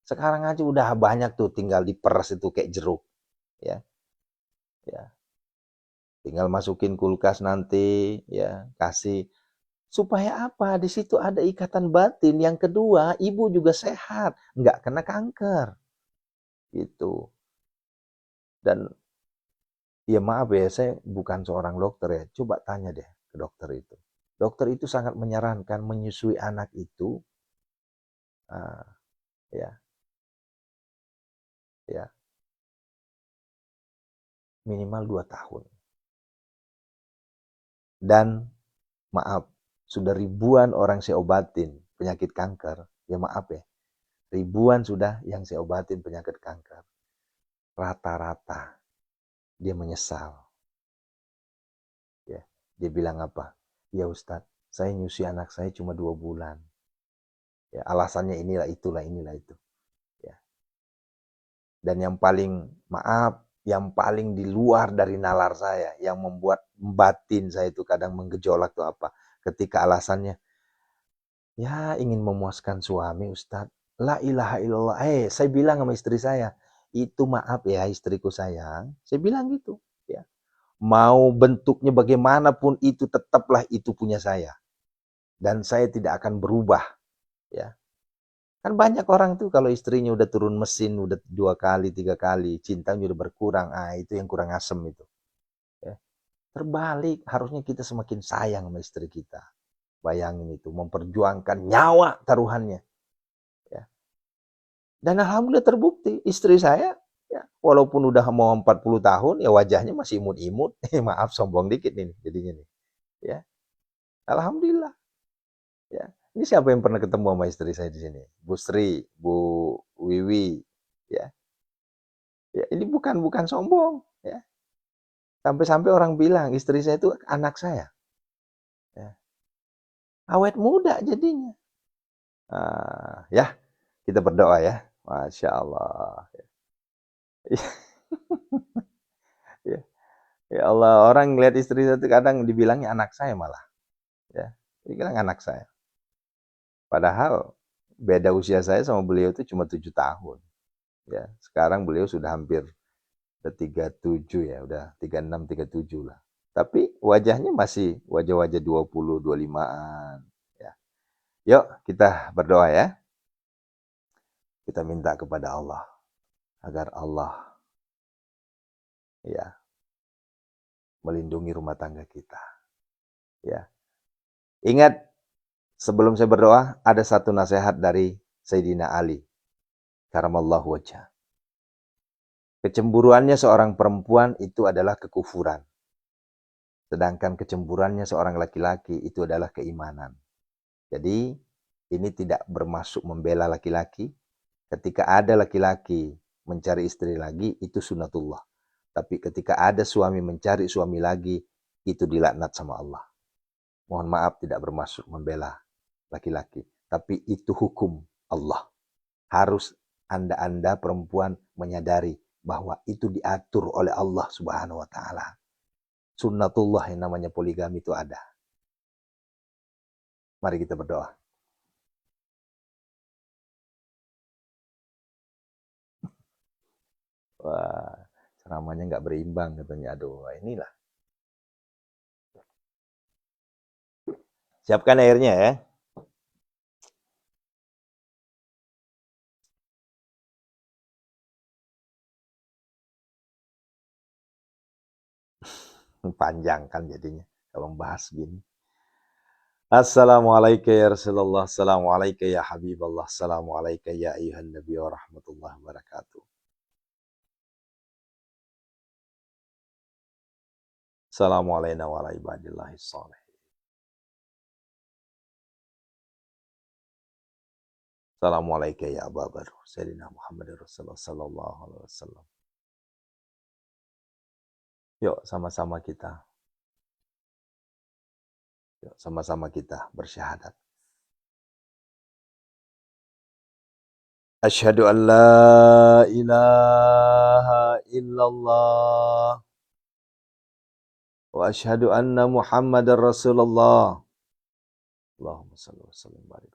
Sekarang aja udah banyak tuh tinggal diperes itu kayak jeruk. Ya. Ya. Tinggal masukin kulkas nanti, ya, kasih. Supaya apa? Di situ ada ikatan batin. Yang kedua, ibu juga sehat, nggak kena kanker. Gitu. Dan ya maaf ya, saya bukan seorang dokter ya. Coba tanya deh ke dokter itu. Dokter itu sangat menyarankan menyusui anak itu, ya, ya, minimal 2 tahun. Dan maaf, sudah ribuan orang saya obatin penyakit kanker. Ya maaf ya, ribuan sudah yang saya obatin penyakit kanker. Rata-rata dia menyesal. Ya, dia bilang apa? Ya Ustadz, saya nyusi anak saya cuma 2 bulan. Ya, alasannya inilah inilah itu. Ya. Dan yang paling maaf, yang paling di luar dari nalar saya, yang membuat batin saya itu kadang menggejolak tuh apa? Ketika alasannya, ya ingin memuaskan suami Ustadz. La ilaha illallah. Saya bilang sama istri saya, itu maaf ya istriku sayang. Saya bilang gitu. Ya. Mau bentuknya bagaimanapun itu tetaplah itu punya saya. dan saya tidak akan berubah, ya. Kan banyak orang tuh kalau istrinya udah turun mesin, udah 2 kali, 3 kali, cintanya udah berkurang, itu yang kurang asem itu, ya. Terbalik, harusnya kita semakin sayang sama istri kita. Bayangin itu, memperjuangkan nyawa taruhannya, ya. Dan alhamdulillah terbukti, istri saya, ya, walaupun udah mau 40 tahun, ya wajahnya masih imut-imut. Maaf sombong dikit nih jadinya nih, ya. Alhamdulillah, ya. Ini siapa yang pernah ketemu sama istri saya di sini? Bu Sri, Bu Wiwi, ya. Ya, ini bukan bukan sombong, ya. Sampai-sampai orang bilang istri saya itu anak saya, ya. Awet muda jadinya. Ya, kita berdoa ya. Masya Allah. Ya, ya Allah, orang ngeliat istri saya itu kadang dibilangnya anak saya malah, ya. Dibilang anak saya. Padahal beda usia saya sama beliau itu cuma 7 tahun. Ya, sekarang beliau sudah hampir udah 37 ya, udah 36, 37 lah. Tapi wajahnya masih wajah-wajah 20, 25-an. Ya. Yuk kita berdoa ya. Kita minta kepada Allah agar Allah, ya, melindungi rumah tangga kita. Ya. Ingat, sebelum saya berdoa, ada satu nasihat dari Sayyidina Ali, karamallahu wajhah. Kecemburuannya seorang perempuan itu adalah kekufuran. Sedangkan kecemburuannya seorang laki-laki itu adalah keimanan. Jadi, ini tidak bermaksud membela laki-laki. Ketika ada laki-laki mencari istri lagi, itu sunatullah. Tapi ketika ada suami mencari suami lagi, itu dilaknat sama Allah. Mohon maaf tidak bermaksud membela laki-laki. Tapi itu hukum Allah. Harus Anda perempuan menyadari bahwa itu diatur oleh Allah Subhanahu wa Ta'ala. Sunnatullah yang namanya poligami itu ada. Mari kita berdoa. Wah, ceramahnya nggak berimbang katanya. Aduh, inilah. Siapkan airnya ya. Panjang kan jadinya kalau membahas gini. Assalamualaikum ya Rasulullah. Assalamualaikum ya Habiballah. Assalamualaikum ya ayuhan Nabi wa rahmatullahi wabarakatuh. Assalamualaikum warahmatullahi wabarakatuh. Assalamualaikum ya Abu Bakar. Sayyidina Muhammad Rasulullah sallallahu alaihi wasallam. Yuk sama-sama kita. Yuk sama-sama kita bersyahadat. Asyhadu an la ilaha illallah wa asyhadu anna Muhammadar Rasulullah. Allahumma shalli wa sallim barik.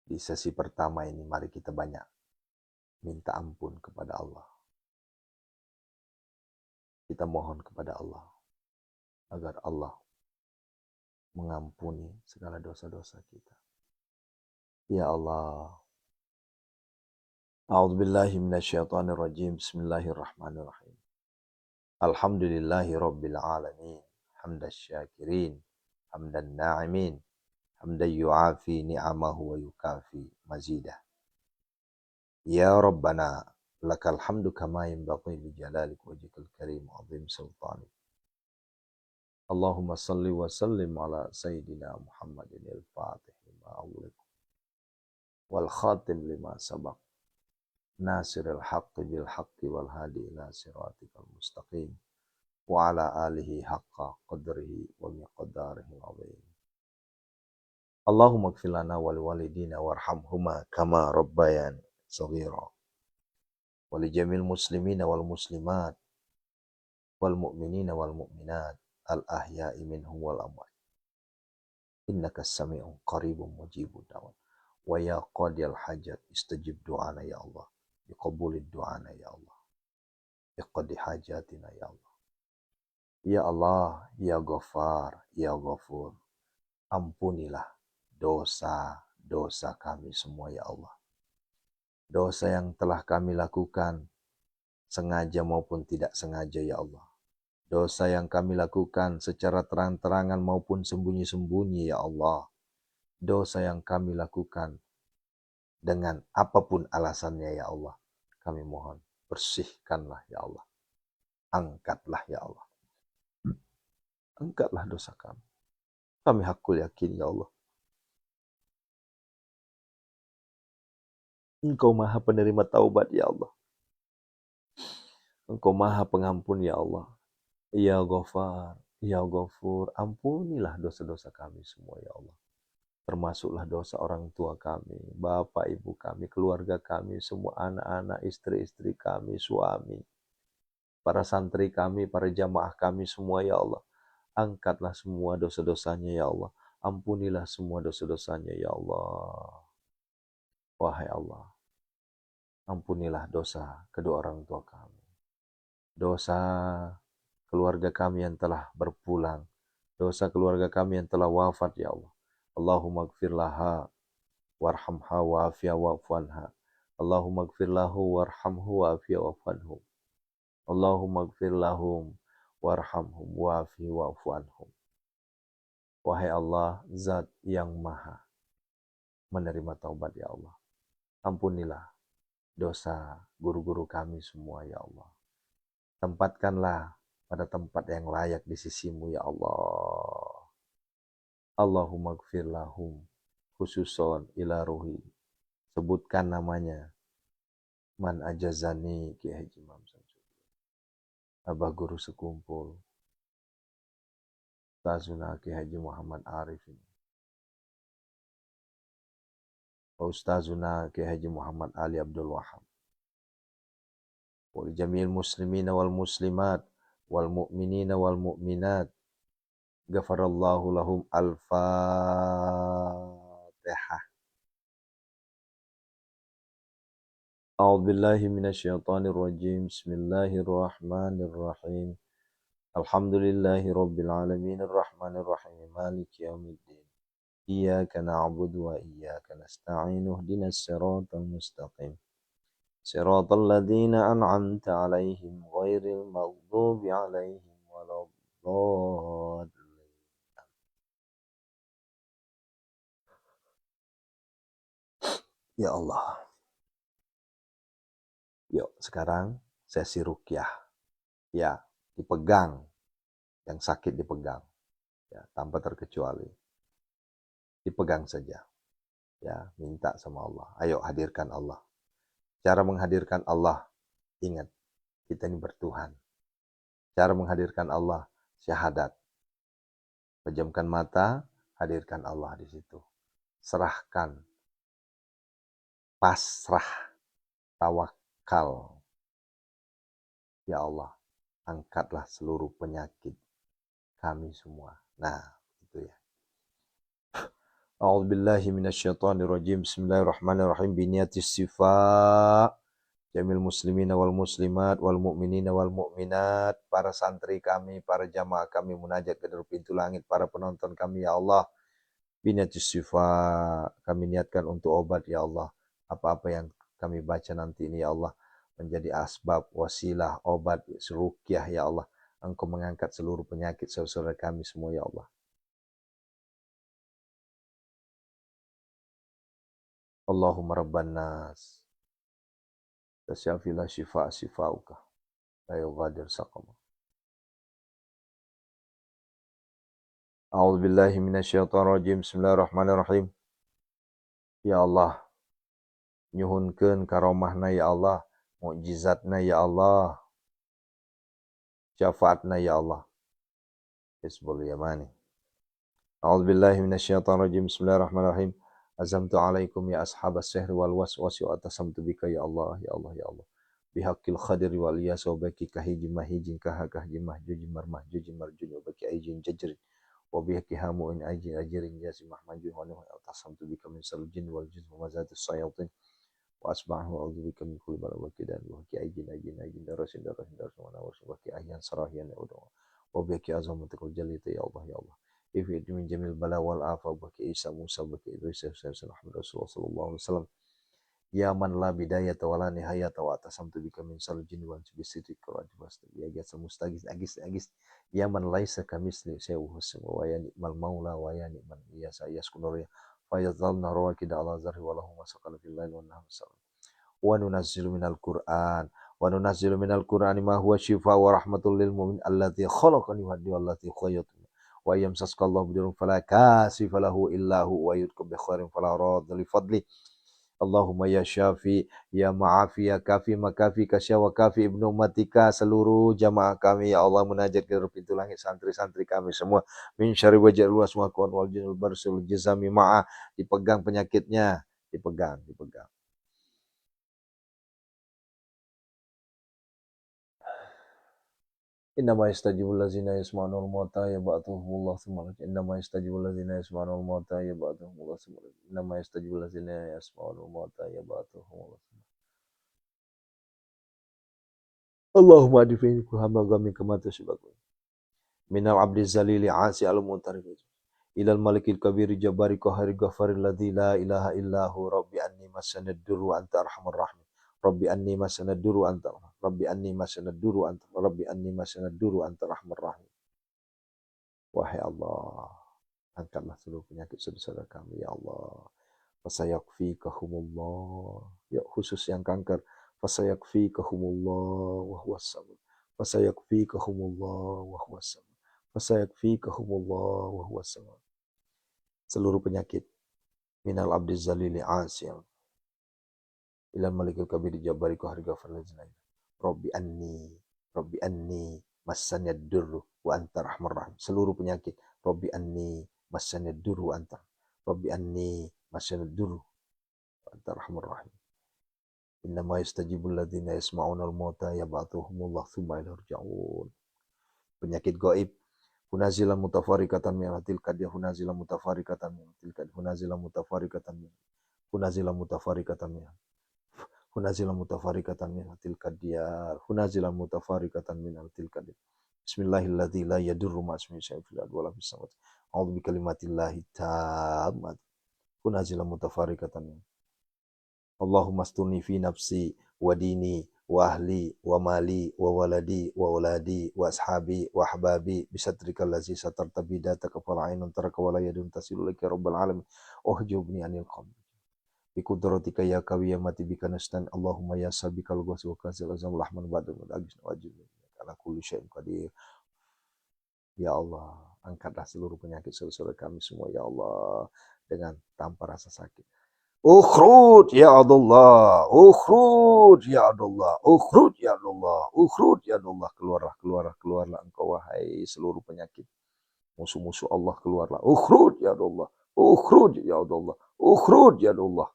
Di sesi pertama ini mari kita banyak minta ampun kepada Allah. Kita mohon kepada Allah agar Allah mengampuni segala dosa-dosa kita. Ya Allah. A'udzubillahi minasyaitonirrajim. Bismillahirrahmanirrahim. Alhamdulillahi rabbil alamin. Hamdas syakirin, hamdan na'imin, hamdan yu'afi ni'amahu wa yukafi mazidah. Ya Rabbana, lakal hamdu kama yanbaghi li jalalik wajhikal karim wa 'azim sultanik. Allahumma salli wa sallim ala sayyidina Muhammadin al-Fatih lima ughliq wal khatim lima sabaq. Nasiril haqqi bil haqqi wal hadi ila siratikal mustaqim wa ala alihi haqqa qadrihi wa miqdarihi azim. Allahumma ighfir lana wal walidina warhamhuma kama rabbayani shaghira. Wa li jamil muslimina wal muslimat wal mu'minina wal mu'minat al ahya'i minhum wal amwat. Innaka as-sami'un qaribun mujibud da'wat. Wa ya qadiyal hajat istajib du'ana ya Allah. Biqabulid du'ana ya Allah. Biqadi hajatina ya Allah. Ya Allah, ya Ghaffar, ya Ghafur. Ampunilah dosa-dosa kami semua ya Allah. Dosa yang telah kami lakukan, sengaja maupun tidak sengaja ya Allah. Dosa yang kami lakukan secara terang-terangan maupun sembunyi-sembunyi ya Allah. Dosa yang kami lakukan dengan apapun alasannya ya Allah. Kami mohon, bersihkanlah ya Allah. Angkatlah ya Allah. Angkatlah dosa kami. Kami hakul yakin ya Allah. Engkau maha penerima taubat ya Allah. Engkau maha pengampun ya Allah. Ya Ghafar, ya Ghafur, ampunilah dosa-dosa kami semua ya Allah. Termasuklah dosa orang tua kami, bapak ibu kami, keluarga kami, semua anak-anak, istri-istri kami, suami, para santri kami, para jamaah kami semua ya Allah. Angkatlah semua dosa-dosanya ya Allah. Ampunilah semua dosa-dosanya ya Allah. Wahai Allah, ampunilah dosa kedua orang tua kami. Dosa keluarga kami yang telah berpulang. Dosa keluarga kami yang telah wafat ya Allah. Allahumma gfir laha warhamha wa'afiya wa'fuanha. Allahumma gfir lahu warhamhu wa'afiya wa'fuanhu. Allahumma gfir lahum warhamhum wa'afi wa'fuanhum. Wahai Allah, Zat yang maha menerima taubat ya Allah. Ampunilah dosa guru-guru kami semua ya Allah. Tempatkanlah pada tempat yang layak di sisimu ya Allah. Allahumma gfir lahum khususon ila ruhi. Sebutkan namanya. Man ajazani Ki Haji Imam Samsudin. Abah Guru Sekumpul. Ustazuna Ki Haji Muhammad Arif ini. Ustazuna Ki Haji Muhammad Ali Abdul Wahab. Wa jamil muslimina wal muslimat wal mu'minina wal mu'minat. Ghafarallahu lahum al-Fatihah. A'udzubillahi minasyaitonirrajim. Bismillahirrahmanirrahim. Alhamdulillahi rabbil alamin arrahmanirrahim maliki yaumiddin. Iyyaka na'budu wa iyyaka nasta'in ihdinas siratal mustaqim. Siratal ladzina an'amta 'alaihim ghairil maghdubi 'alaihim waladdallin. Ya Allah. Yuk, sekarang sesi ruqyah. Ya, dipegang. Yang sakit dipegang. Ya, tanpa terkecuali. Dipegang saja. Ya, minta sama Allah. Ayo hadirkan Allah. Cara menghadirkan Allah, ingat, kita ini bertuhan. Cara menghadirkan Allah, syahadat. Pejamkan mata, hadirkan Allah di situ. Serahkan, pasrah, tawakal. Ya Allah, angkatlah seluruh penyakit kami semua. Nah, itu ya. A'udzubillahi minasyaitonirrajim. Bismillahirrahmanirrahim. Biniyatis sifa jamil muslimina wal muslimat wal mu'minina wal mu'minat. Para santri kami, para jamaah kami munajat ke pintu langit, para penonton kami ya Allah. Biniyatis sifa, kami niatkan untuk obat ya Allah. Apa-apa yang kami baca nanti ini ya Allah menjadi asbab, wasilah, obat, ruqyah ya Allah. Engkau mengangkat seluruh penyakit saudara kami semua ya Allah. Allahumma rabban nas. Tasyafilah syifa' syifa'uka. La yughadir saqama. A'udzubillahi minasyaitonirrajim. Bismillahirrahmanirrahim. Ya Allah, nyuhunkeun karomahna ya Allah, mukjizatna ya Allah, syafaatna ya Allah. Hizbul Yamani. A'udzubillahi minasyaitonirrajim. Bismillahirrahmanirrahim. Azamtu alaikum ya ashabas sihri wal waswasi wa atasamtu bika ya Allah, ya Allah, ya Allah. Bihaqil khadiri wal yas wa baki kahiji mahijin kahakahji mahjujin marmahjujin marjun wa baki aijin jajrin wa bihaqi hamu'in aijin ajirin yasi mahmajun wa nuhu atasamtu bika min saljin wal jin wa mazatis sayatin wa asba'ahu a'udhu bika min kulli bala wa kidan wa baki aijin darasin wa nawarsin wa baki ayyan sarahiyan ya Allah wa bihaqi azamatikul jalita ya Allah, ya Allah. ifid min jamil bala wal afa baki Isa Musa baki Idris Muhammad Rasulullah sallallahu alaihi wasallam. Ya man la bidayata wala nihayata wa atasamtu bika min sal jin wal bisiti qur'an basta ya gasa mustagis agis ya man laisa kamisli sayu husn wa ya ni'mal maula wa ya ni'man ya sayas kunuriya fa yazalna rawakid ala zarhi wa lahum masaqal fil lail wan nahar wa nunazzilu minal qur'an wa nunazzilu minal qur'ani ma huwa shifa wa rahmatul lil mu'min allati khalaqani wa allati khayyatani wa yamsaskallahu bidurun fala kasifa lahu illa hu wa yudkum bi khairin fala radda li fadli. Allahumma ya syafi ya ma'afi ya kafi makafi kasya wa kafi ibnu umatika seluruh jamaah kami ya Allah munajat ke pintu langit santri-santri kami semua min syarri wajah luas wa kawan wal jinul barsul jazami ma'a dipegang penyakitnya dipegang Innama yastajibul ladzina yasma'unal mauta yab'atuhumullah tsumma innama yastajibul ladzina yasma'unal mauta yab'atuhumullah tsumma innama yastajibul ladzina yasma'unal mauta yab'atuhumullah Allahumma adifin kuhama gamin kamata syibakun minal abdi zalili asi al-muntarif ilal malikil kabiri jabari qahari ghafaril ladzi la ilaha illahu rabbi anni masanad durru anta arhamar rahim rabbi anni masanad durru anta rabbi anni masanad durru anta rabbi anni masanad durru anta rahmar rahim. Wahai Allah, angkatlah seluruh penyakit saudara kami ya Allah. Fasayakfikahumullah, ya khusus yang kanker, fasayakfikahumullah wa huwas samad, fasayakfikahumullah wa huwas samad, fasayakfikahumullah wa huwas samad. Seluruh penyakit minal abdi zalili asyam ilal malikil kabir jabari qahri ghafar ladzina rabbi anni massanyad durru wa anta rahmar rahim. Seluruh penyakit rabbi anni massanyad durru wa anta rabbi anni masyad dulu antara rahmar rahim. Innama yastajibul ladzina yasma'unal mauta yab'atuhumullah tsumma ilaihi yurja'un. Penyakit gaib hunazilan mutafarriqatan min tilka dia hunazilan mutafarriqatan min tilka hunazilan mutafarriqatan min hunazilan mutafarriqatan min hunazilan mutafarriqatan min tilka dia hunazilan mutafarriqatan min tilka dia. Bismillahilladzi la yadurru ma'asmihi syai'un fil ardi wa la fis samawati. A'udzu bikalimatillahi tammati hunazilan mutafarriqatan. Allahumma asturni fi nafsi wa dini wa ahli wa mali wa waladi wa uladi wa ashabi wa ahbabi bisatrika allazi satarta bidataka fal ainun taraka wa la yadun tasilu laka rabbal alamin uhjubni anil qam bi qudratika ya qawiyamati bika nastan Allahumma ya sabikal ghus wa kasil azam rahman ba'da agis wajib ala kulli syai'in qadir. Ya Allah, angkatlah seluruh penyakit saudara kami semua ya Allah dengan tanpa rasa sakit. Ukhruj ya Allah, ukhruj ya Allah, ukhruj ya Allah, ukhruj ya Allah. Keluarlah engkau wahai seluruh penyakit. Musuh-musuh Allah keluarlah. Ukhruj ya Allah, ukhruj ya Allah, ukhruj ya Allah.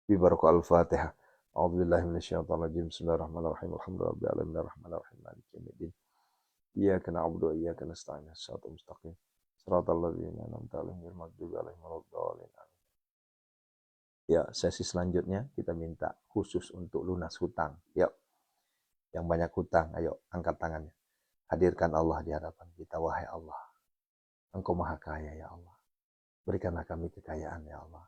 Bi barakah al-Fatihah. A'udzubillahi minasyaitonir rajim. Bismillahirrahmanirrahim. Alhamdulillahirabbil alamin arrahmanirrahim maliki yaumiddin. Iyyaka na'budu wa iyyaka nasta'in. Shiratal mustaqim. Shiratal ladzina an'amta 'alaihim ghairil maghdubi 'alaihim waladdallin. Ya, sesi selanjutnya kita minta khusus untuk lunas hutang. Yuk, yang banyak hutang, ayo angkat tangannya. Hadirkan Allah di hadapan kita, wahai Allah. Engkau maha kaya ya Allah. Berikanlah kami kekayaan ya Allah.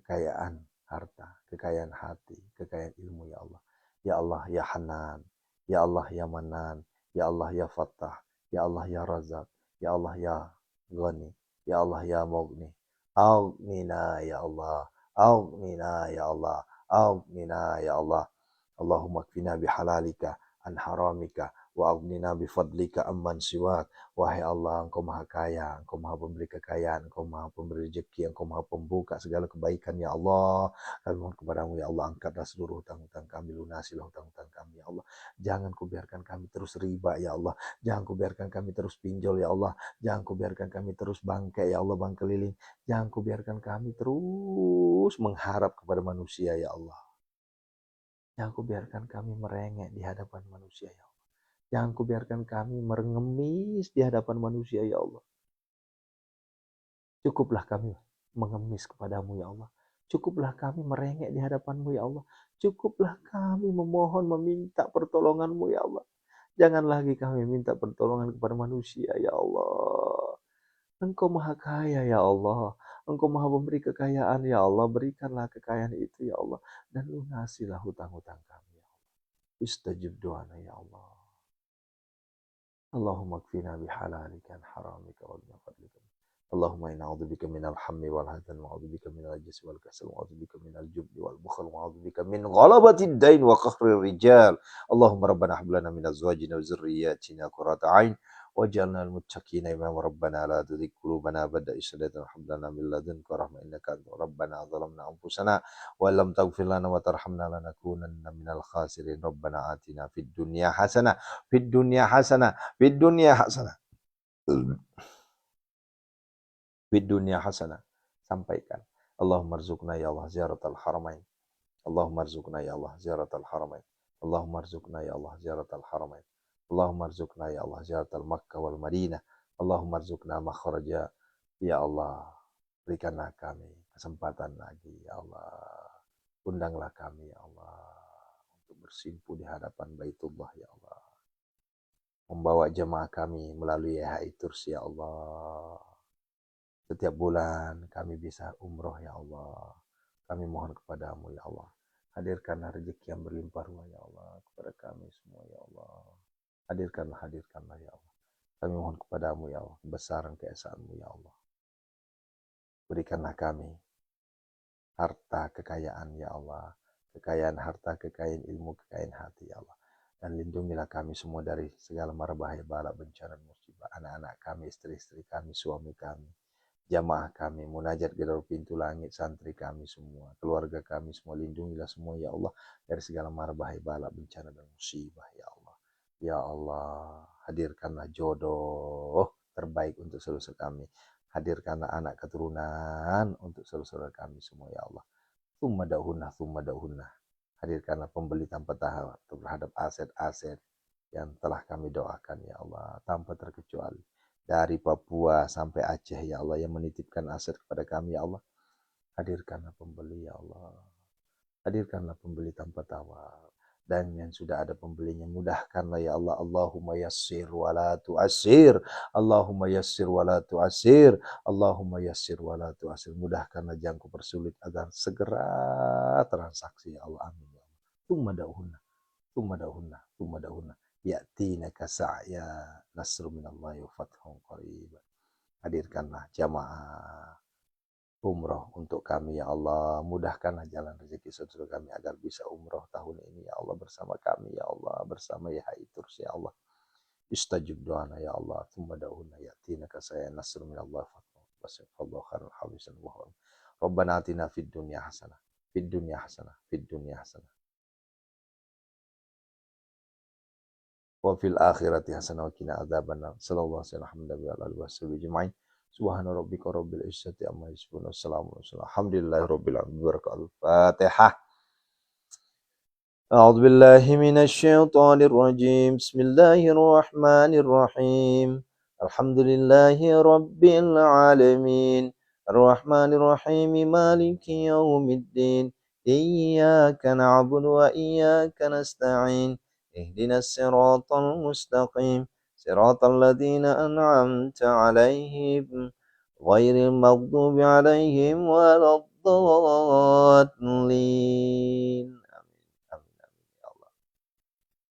Kekayaan harta, kekayaan hati, kekayaan ilmu ya Allah. Ya Allah ya Hanan, ya Allah ya Manan, ya Allah ya Fattah, ya Allah ya Razak, ya Allah ya Ghani, ya Allah ya Mughni. Aghnina ya Allah, aghnina ya Allah, aghnina ya Allah. Allahumma kfina bihalalika an haramika wa aghnina bifadlika amman siwak. Wahai Allah, engkau maha kaya, engkau maha pemberi kekayaan, engkau maha pemberi rezeki, engkau maha pembuka segala kebaikan ya Allah. Kami mohon kepadamu ya Allah, angkatlah seluruh hutang-hutang kami, lunasilah hutang-hutang kami ya Allah. Jangan kau biarkan kami terus riba ya Allah. Jangan kau biarkan kami terus pinjol ya Allah. Jangan kau biarkan kami terus bangkai ya Allah, bang keliling. Jangan kau biarkan kami terus mengharap kepada manusia ya Allah. Jangan kau biarkan kami merengek di hadapan manusia ya Allah. Jangan kau biarkan kami mengemis di hadapan manusia ya Allah. Cukuplah kami mengemis kepadamu ya Allah. Cukuplah kami merengek di hadapan-Mu ya Allah. Cukuplah kami memohon, meminta pertolongan-Mu ya Allah. Jangan lagi kami minta pertolongan kepada manusia ya Allah. Engkau maha kaya ya Allah. Engkau maha memberi kekayaan ya Allah. Berikanlah kekayaan itu ya Allah. Dan lunasilah hutang-hutang kami ya Allah. Istajib doana ya Allah. Allahumma kfina bihalalika an haramika wa min fadlika. Allahumma inna a'udzubika minal hammi wal hazan wa a'udzubika minal ajzi wal kasal wa a'udzubika minal jubni wal bukhl wa a'udzubika min ghalabatid dain wa qahrir rijal. Allahumma rabbana hab lana min azwajina wa dzurriyyatina qurrata a'yun waj'alna lil muttaqina imama. Rabbana la tuzigh qulubana ba'da idh hadaytana wa hab lana min ladunka rahmah innaka antal rabbana zalamna anfusana wa lam taghfir lana wa tarhamna lanakunanna minal khasirin. Rabbana atina fid dunya hasanah fid dunya hasanah fid dunya hasanah fid dunya hasanah. Sampaikan. Allahumma rzuqna ya Allah ziyaratal haramain. Allahumma rzuqna ya Allah ziyaratal haramain. Allahumma rzuqna ya Allah ziyaratal haramain. Allahumma rzuqna ya Allah ziyaratal Makkah wal Madinah. Allahumma rzuqna makhraja. Ya Allah, berikanlah kami kesempatan lagi ya Allah. Undanglah kami ya Allah untuk bersimpu di hadapan Baitullah ya Allah. Membawa jemaah kami melalui YHI Tours ya Allah. Setiap bulan kami bisa umroh ya Allah. Kami mohon kepadamu ya Allah. Hadirkanlah rezeki yang berlimpah ruah ya Allah kepada kami semua ya Allah. Hadirkanlah ya Allah. Kami mohon kepadamu ya Allah. Kebesaran keesaanmu ya Allah. Berikanlah kami harta kekayaan ya Allah. Kekayaan harta, kekayaan ilmu, kekayaan hati ya Allah. Dan lindungilah kami semua dari segala mara bahaya, bala, bencana, musibah. Anak-anak kami, istri-istri kami, suami kami, jamaah kami, munajat gedor pintu langit, santri kami semua, keluarga kami semua, lindungilah semua ya Allah dari segala mara bahaya, bala, bencana dan musibah ya Allah. Ya Allah, hadirkanlah jodoh terbaik untuk saudara kami. Hadirkanlah anak keturunan untuk saudara kami semua ya Allah. Tsumma da'hunna. Hadirkanlah pembeli tanpa tahap terhadap aset-aset yang telah kami doakan ya Allah tanpa terkecuali. Dari Papua sampai Aceh ya Allah yang menitipkan aset kepada kami ya Allah. Hadirkanlah pembeli ya Allah. Hadirkanlah pembeli tanpa tawar. Dan yang sudah ada pembelinya mudahkanlah ya Allah. Allahumma yassir wa la tu'assir. Allahumma yassir wa la tu'assir. Allahumma yassir wa la tu'assir. Mudahkanlah, jangan persulit agar segera transaksi ya Allah. Amin ya Allah. Tumma dahunna. Ya'tinaka sa'ya nasru minallahi wa fathun qarib. Hadirkanlah jamaah umroh untuk kami ya Allah. Mudahkanlah jalan rezeki saudara kami agar bisa umroh tahun ini ya Allah bersama kami ya Allah, bersama YHI Tours ya Allah. Istajib doana ya Allah. Tsumma da'una yatinaka saya nasr minallah fathu khairul hafisan wa huwa. Rabbana atina fid dunya hasanah. Fid dunya hasanah. Fid dunya hasanah. Wa fil akhirati hasanah wa qina adzabannar. Sallallahu alaihi wa sallam. Subhana rabbika rabbil izzati amma yasifun. Wassalamu alhamdulillahi rabbil alamin. Al-Fatihah. A'udzu billahi minasy syaithanir rajim. Bismillahirrahmanirrahim. Alhamdulillahi rabbil alamin. Ar-Rahmanir Rahim. Maliki yaumiddin. Iyyaka na'budu wa iyyaka nasta'in. Ihdinas siratal mustaqim. Siratal ladzina an'amta 'alaihim ghairil maghdubi 'alaihim waladdallin. Amin ya Allah.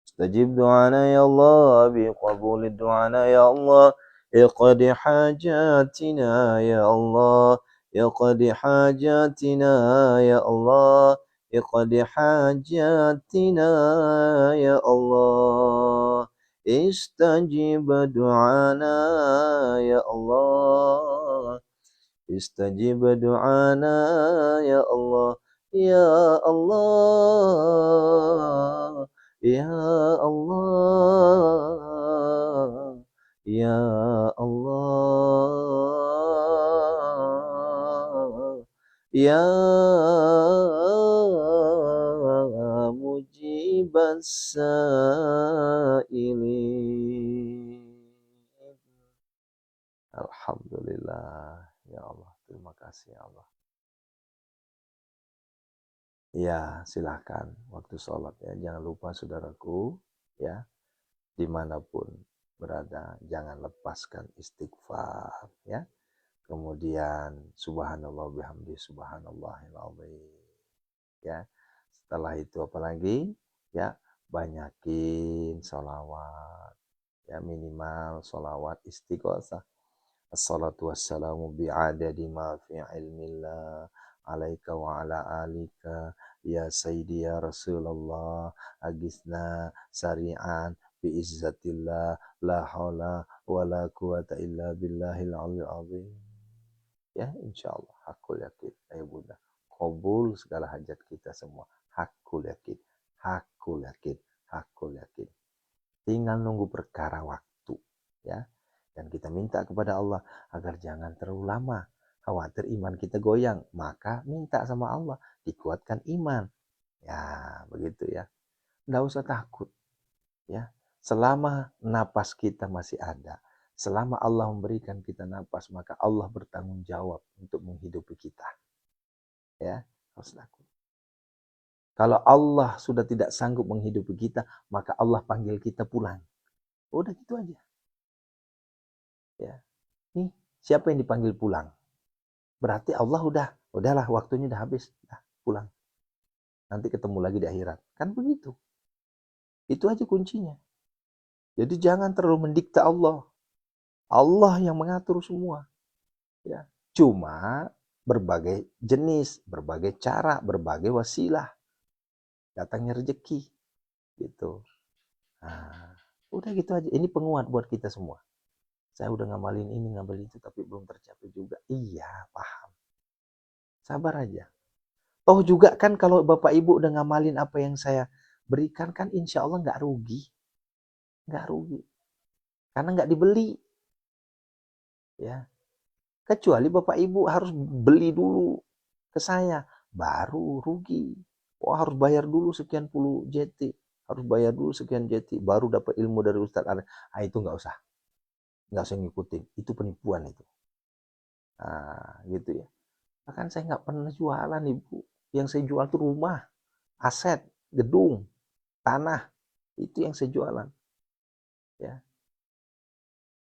Istajib du'ana ya Allah biqabuli du'ana ya Allah. Iqdi hajatina ya Allah. Iqdi hajatina ya Allah. Iqdi hajatina ya Allah. Istajib du'ana ya Allah. Istajib du'ana ya Allah. Ya Allah. Ya Allah. Ya Allah. Ya mujibas sa'ilin. Alhamdulillah ya Allah, terima kasih ya Allah. Ya, silakan waktu sholat ya. Jangan lupa saudaraku, ya, dimanapun berada, jangan lepaskan istighfar, ya. Kemudian subhanallah bihamdi subhanallahil azim. Ya. Setelah itu apalagi? Ya, banyakin sholawat. Ya, minimal sholawat istighosah. Assalatu wassalamu bi'adadi ma fi ilmillah alaika wa ala alika ya sayyidi ya Rasulullah agisna sari'an bi izzatillah la haula wa la quwata illa billahil aliyil azim. Ya, insyaallah hakul yakin ayo bunda kabul segala hajat kita semua. Hakul yakin, hakul yakin, hakul yakin. Tinggal nunggu perkara waktu, ya. Dan kita minta kepada Allah agar jangan terlalu lama. Khawatir iman kita goyang, maka minta sama Allah dikuatkan iman. Ya, begitu ya. Nggak usah takut, ya. Selama napas kita masih ada, selama Allah memberikan kita napas, maka Allah bertanggung jawab untuk menghidupi kita. Ya, harus takut. Kalau Allah sudah tidak sanggup menghidupi kita, maka Allah panggil kita pulang. Udah gitu aja. Ya. Nih, siapa yang dipanggil pulang? Berarti Allah udahlah waktunya udah habis, udah pulang. Nanti ketemu lagi di akhirat. Kan begitu. Itu aja kuncinya. Jadi jangan terlalu mendikte Allah. Allah yang mengatur semua. Ya. Cuma berbagai jenis, berbagai cara, berbagai wasilah. Datangnya rezeki. Gitu. Nah, udah gitu aja. Ini penguat buat kita semua. Saya udah ngamalin ini, ngamalin itu, tapi belum tercapai juga. Iya, paham. Sabar aja. Toh juga kan kalau Bapak Ibu udah ngamalin apa yang saya berikan kan insya Allah nggak rugi. Nggak rugi. Karena nggak dibeli. Ya. Kecuali Bapak Ibu harus beli dulu ke saya. Baru rugi. Oh harus bayar dulu sekian puluh JT. Harus bayar dulu sekian JT. Baru dapat ilmu dari Ustadz Arif. Ah itu nggak usah. Nggak usah ngikutin. Itu penipuan itu. Nah gitu ya. Bahkan saya nggak pernah jualan Ibu. Yang saya jual tuh rumah, aset, gedung, tanah. Itu yang saya jualan. Ya,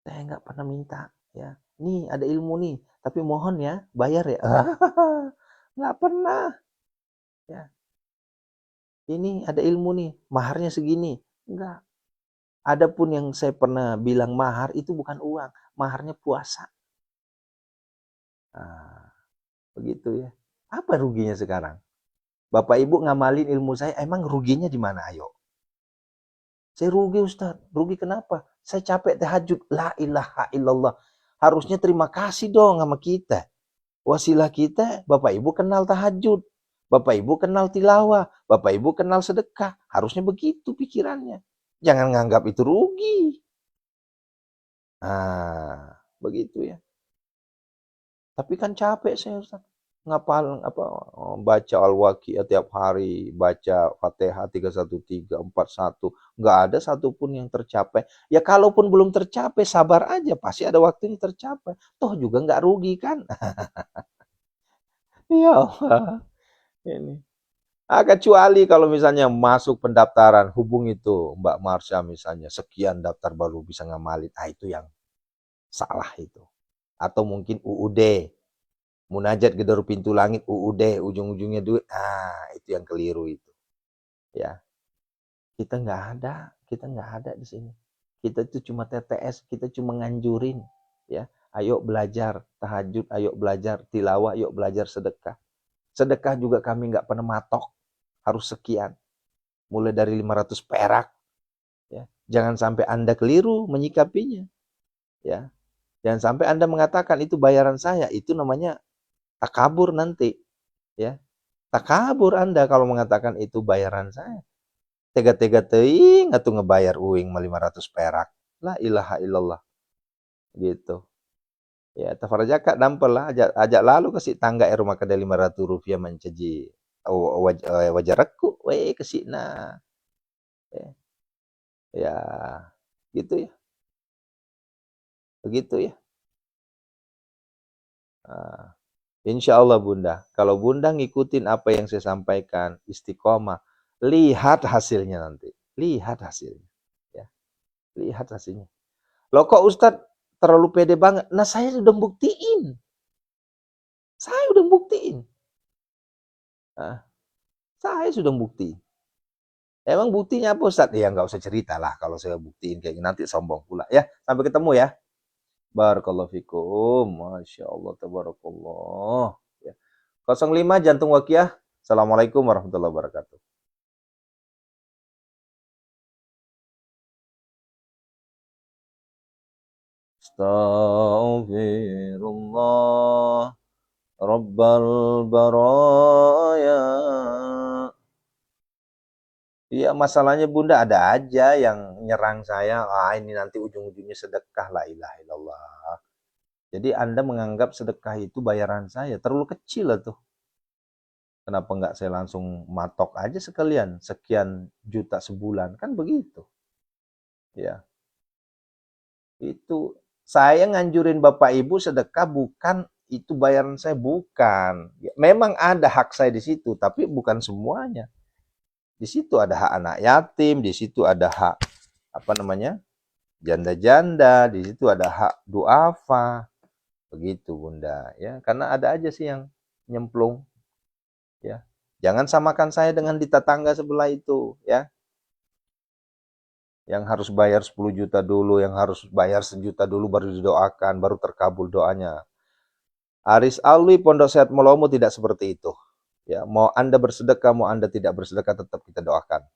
saya nggak pernah minta. Ya, nih ada ilmu nih, tapi mohon ya bayar ya. Nggak pernah. Ya, ini ada ilmu nih, maharnya segini. Enggak. Adapun yang saya pernah bilang mahar itu bukan uang, maharnya puasa. Nah, begitu ya. Apa ruginya sekarang? Bapak Ibu ngamalin ilmu saya, emang ruginya di mana? Ayo. Saya rugi Ustaz. Rugi kenapa? Saya capek tahajud. La ilaha illallah. Harusnya terima kasih dong sama kita. Wasilah kita, Bapak Ibu kenal tahajud. Bapak Ibu kenal tilawah. Bapak Ibu kenal sedekah. Harusnya begitu pikirannya. Jangan nganggap itu rugi. Nah, begitu ya. Tapi kan capek saya Ustaz. Ngapal apa baca Al-Waqiah tiap hari, baca Fatihah 313, 41, nggak ada satupun yang tercapai. Ya kalaupun belum tercapai, sabar aja, pasti ada waktunya tercapai. Toh juga nggak rugi kan? Ya Allah, ini. Kecuali kalau misalnya masuk pendaftaran, hubung itu Mbak Marsha misalnya, sekian daftar baru bisa ngamalin. Ah itu yang salah itu. Atau mungkin UUD, Munajat Gedor Pintu Langit UUD, ujung-ujungnya duit. Ah, itu yang keliru itu. Ya, kita nggak ada di sini. Kita itu cuma TTS, kita cuma nganjurin. Ya, ayo belajar tahajud, ayo belajar tilawah, ayo belajar sedekah. Sedekah juga kami nggak pernah matok, harus sekian. Mulai dari 500 perak. Ya, jangan sampai Anda keliru menyikapinya. Ya, jangan sampai Anda mengatakan itu bayaran saya, itu namanya takabur nanti. Ya, takabur Anda kalau mengatakan itu bayaran saya. Tega-tega teuing atuh ngebayar uing mah 500 perak. La ilaha illallah. Gitu. Ya, tafarajaka dampel lah ajak lalu kasih tangga rumah kada 500 rupiah menceji wajarakku we kesina. Ya, ya, gitu ya. Begitu ya. Nah, Insya Allah Bunda, kalau Bunda ngikutin apa yang saya sampaikan, istiqomah, lihat hasilnya nanti. Lihat hasilnya. Ya, lihat hasilnya. Loh kok Ustadz terlalu pede banget? Nah saya sudah buktiin. Saya udah buktiin. Nah, saya sudah buktiin. Emang buktinya apa Ustadz? Ya nggak usah cerita lah kalau saya buktiin kayak gini. Nanti sombong pula. Ya, sampai ketemu ya. Barakallahu fikum. Masya Allah, tabarakallah. Ya. 05 Jantung Waqiah. Assalamualaikum warahmatullahi wabarakatuh. Astaghfirullah Rabbal baraya. Iya, masalahnya Bunda ada aja yang nyerang saya. Ah, ini nanti ujung-ujungnya sedekah, la ilaha illallah. Jadi Anda menganggap sedekah itu bayaran saya. Terlalu kecil lah tuh. Kenapa nggak saya langsung matok aja sekalian, sekian juta sebulan. Kan begitu. Ya, itu saya nganjurin Bapak Ibu sedekah bukan itu bayaran saya, bukan. Ya, memang ada hak saya di situ, tapi bukan semuanya. Di situ ada hak anak yatim, di situ ada hak apa namanya? Janda-janda, di situ ada hak duafa. Begitu Bunda, ya. Karena ada aja sih yang nyemplung, ya. Jangan samakan saya dengan di tetangga sebelah itu, ya. Yang harus bayar 10 juta dulu, yang harus bayar 1 juta dulu baru didoakan, baru terkabul doanya. Aris Alwi Pondok Sehat Molomo tidak seperti itu. Ya, mau Anda bersedekah, mau Anda tidak bersedekah tetap kita doakan.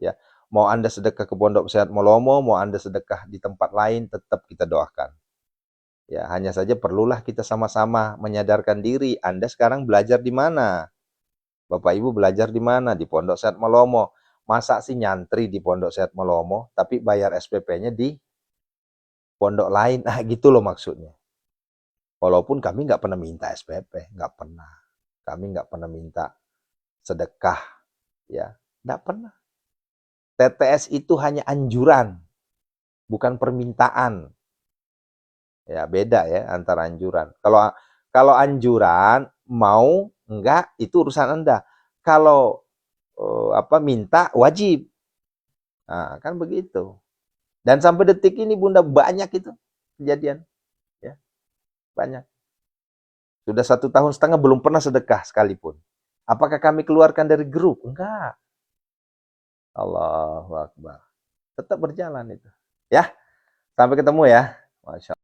Ya, mau Anda sedekah ke Pondok Sehat Molomo, mau Anda sedekah di tempat lain tetap kita doakan. Ya, hanya saja perlulah kita sama-sama menyadarkan diri. Anda sekarang belajar di mana? Bapak Ibu belajar di mana? Di Pondok Sehat Molomo. Masa sih nyantri di Pondok Sehat Molomo, tapi bayar SPP-nya di pondok lain? Nah, gitu loh maksudnya. Walaupun kami nggak pernah minta SPP, nggak pernah. Kami nggak pernah minta sedekah, ya, nggak pernah. TTS itu hanya anjuran, bukan permintaan. Ya, beda ya antara anjuran. Kalau anjuran mau enggak itu urusan Anda. Kalau minta wajib. Nah, kan begitu. Dan sampai detik ini Bunda banyak itu kejadian, ya, banyak. Sudah 1,5 tahun belum pernah sedekah sekalipun. Apakah kami keluarkan dari grup? Enggak. Allahu Akbar. Tetap berjalan itu. Ya, sampai ketemu ya. Masya Allah.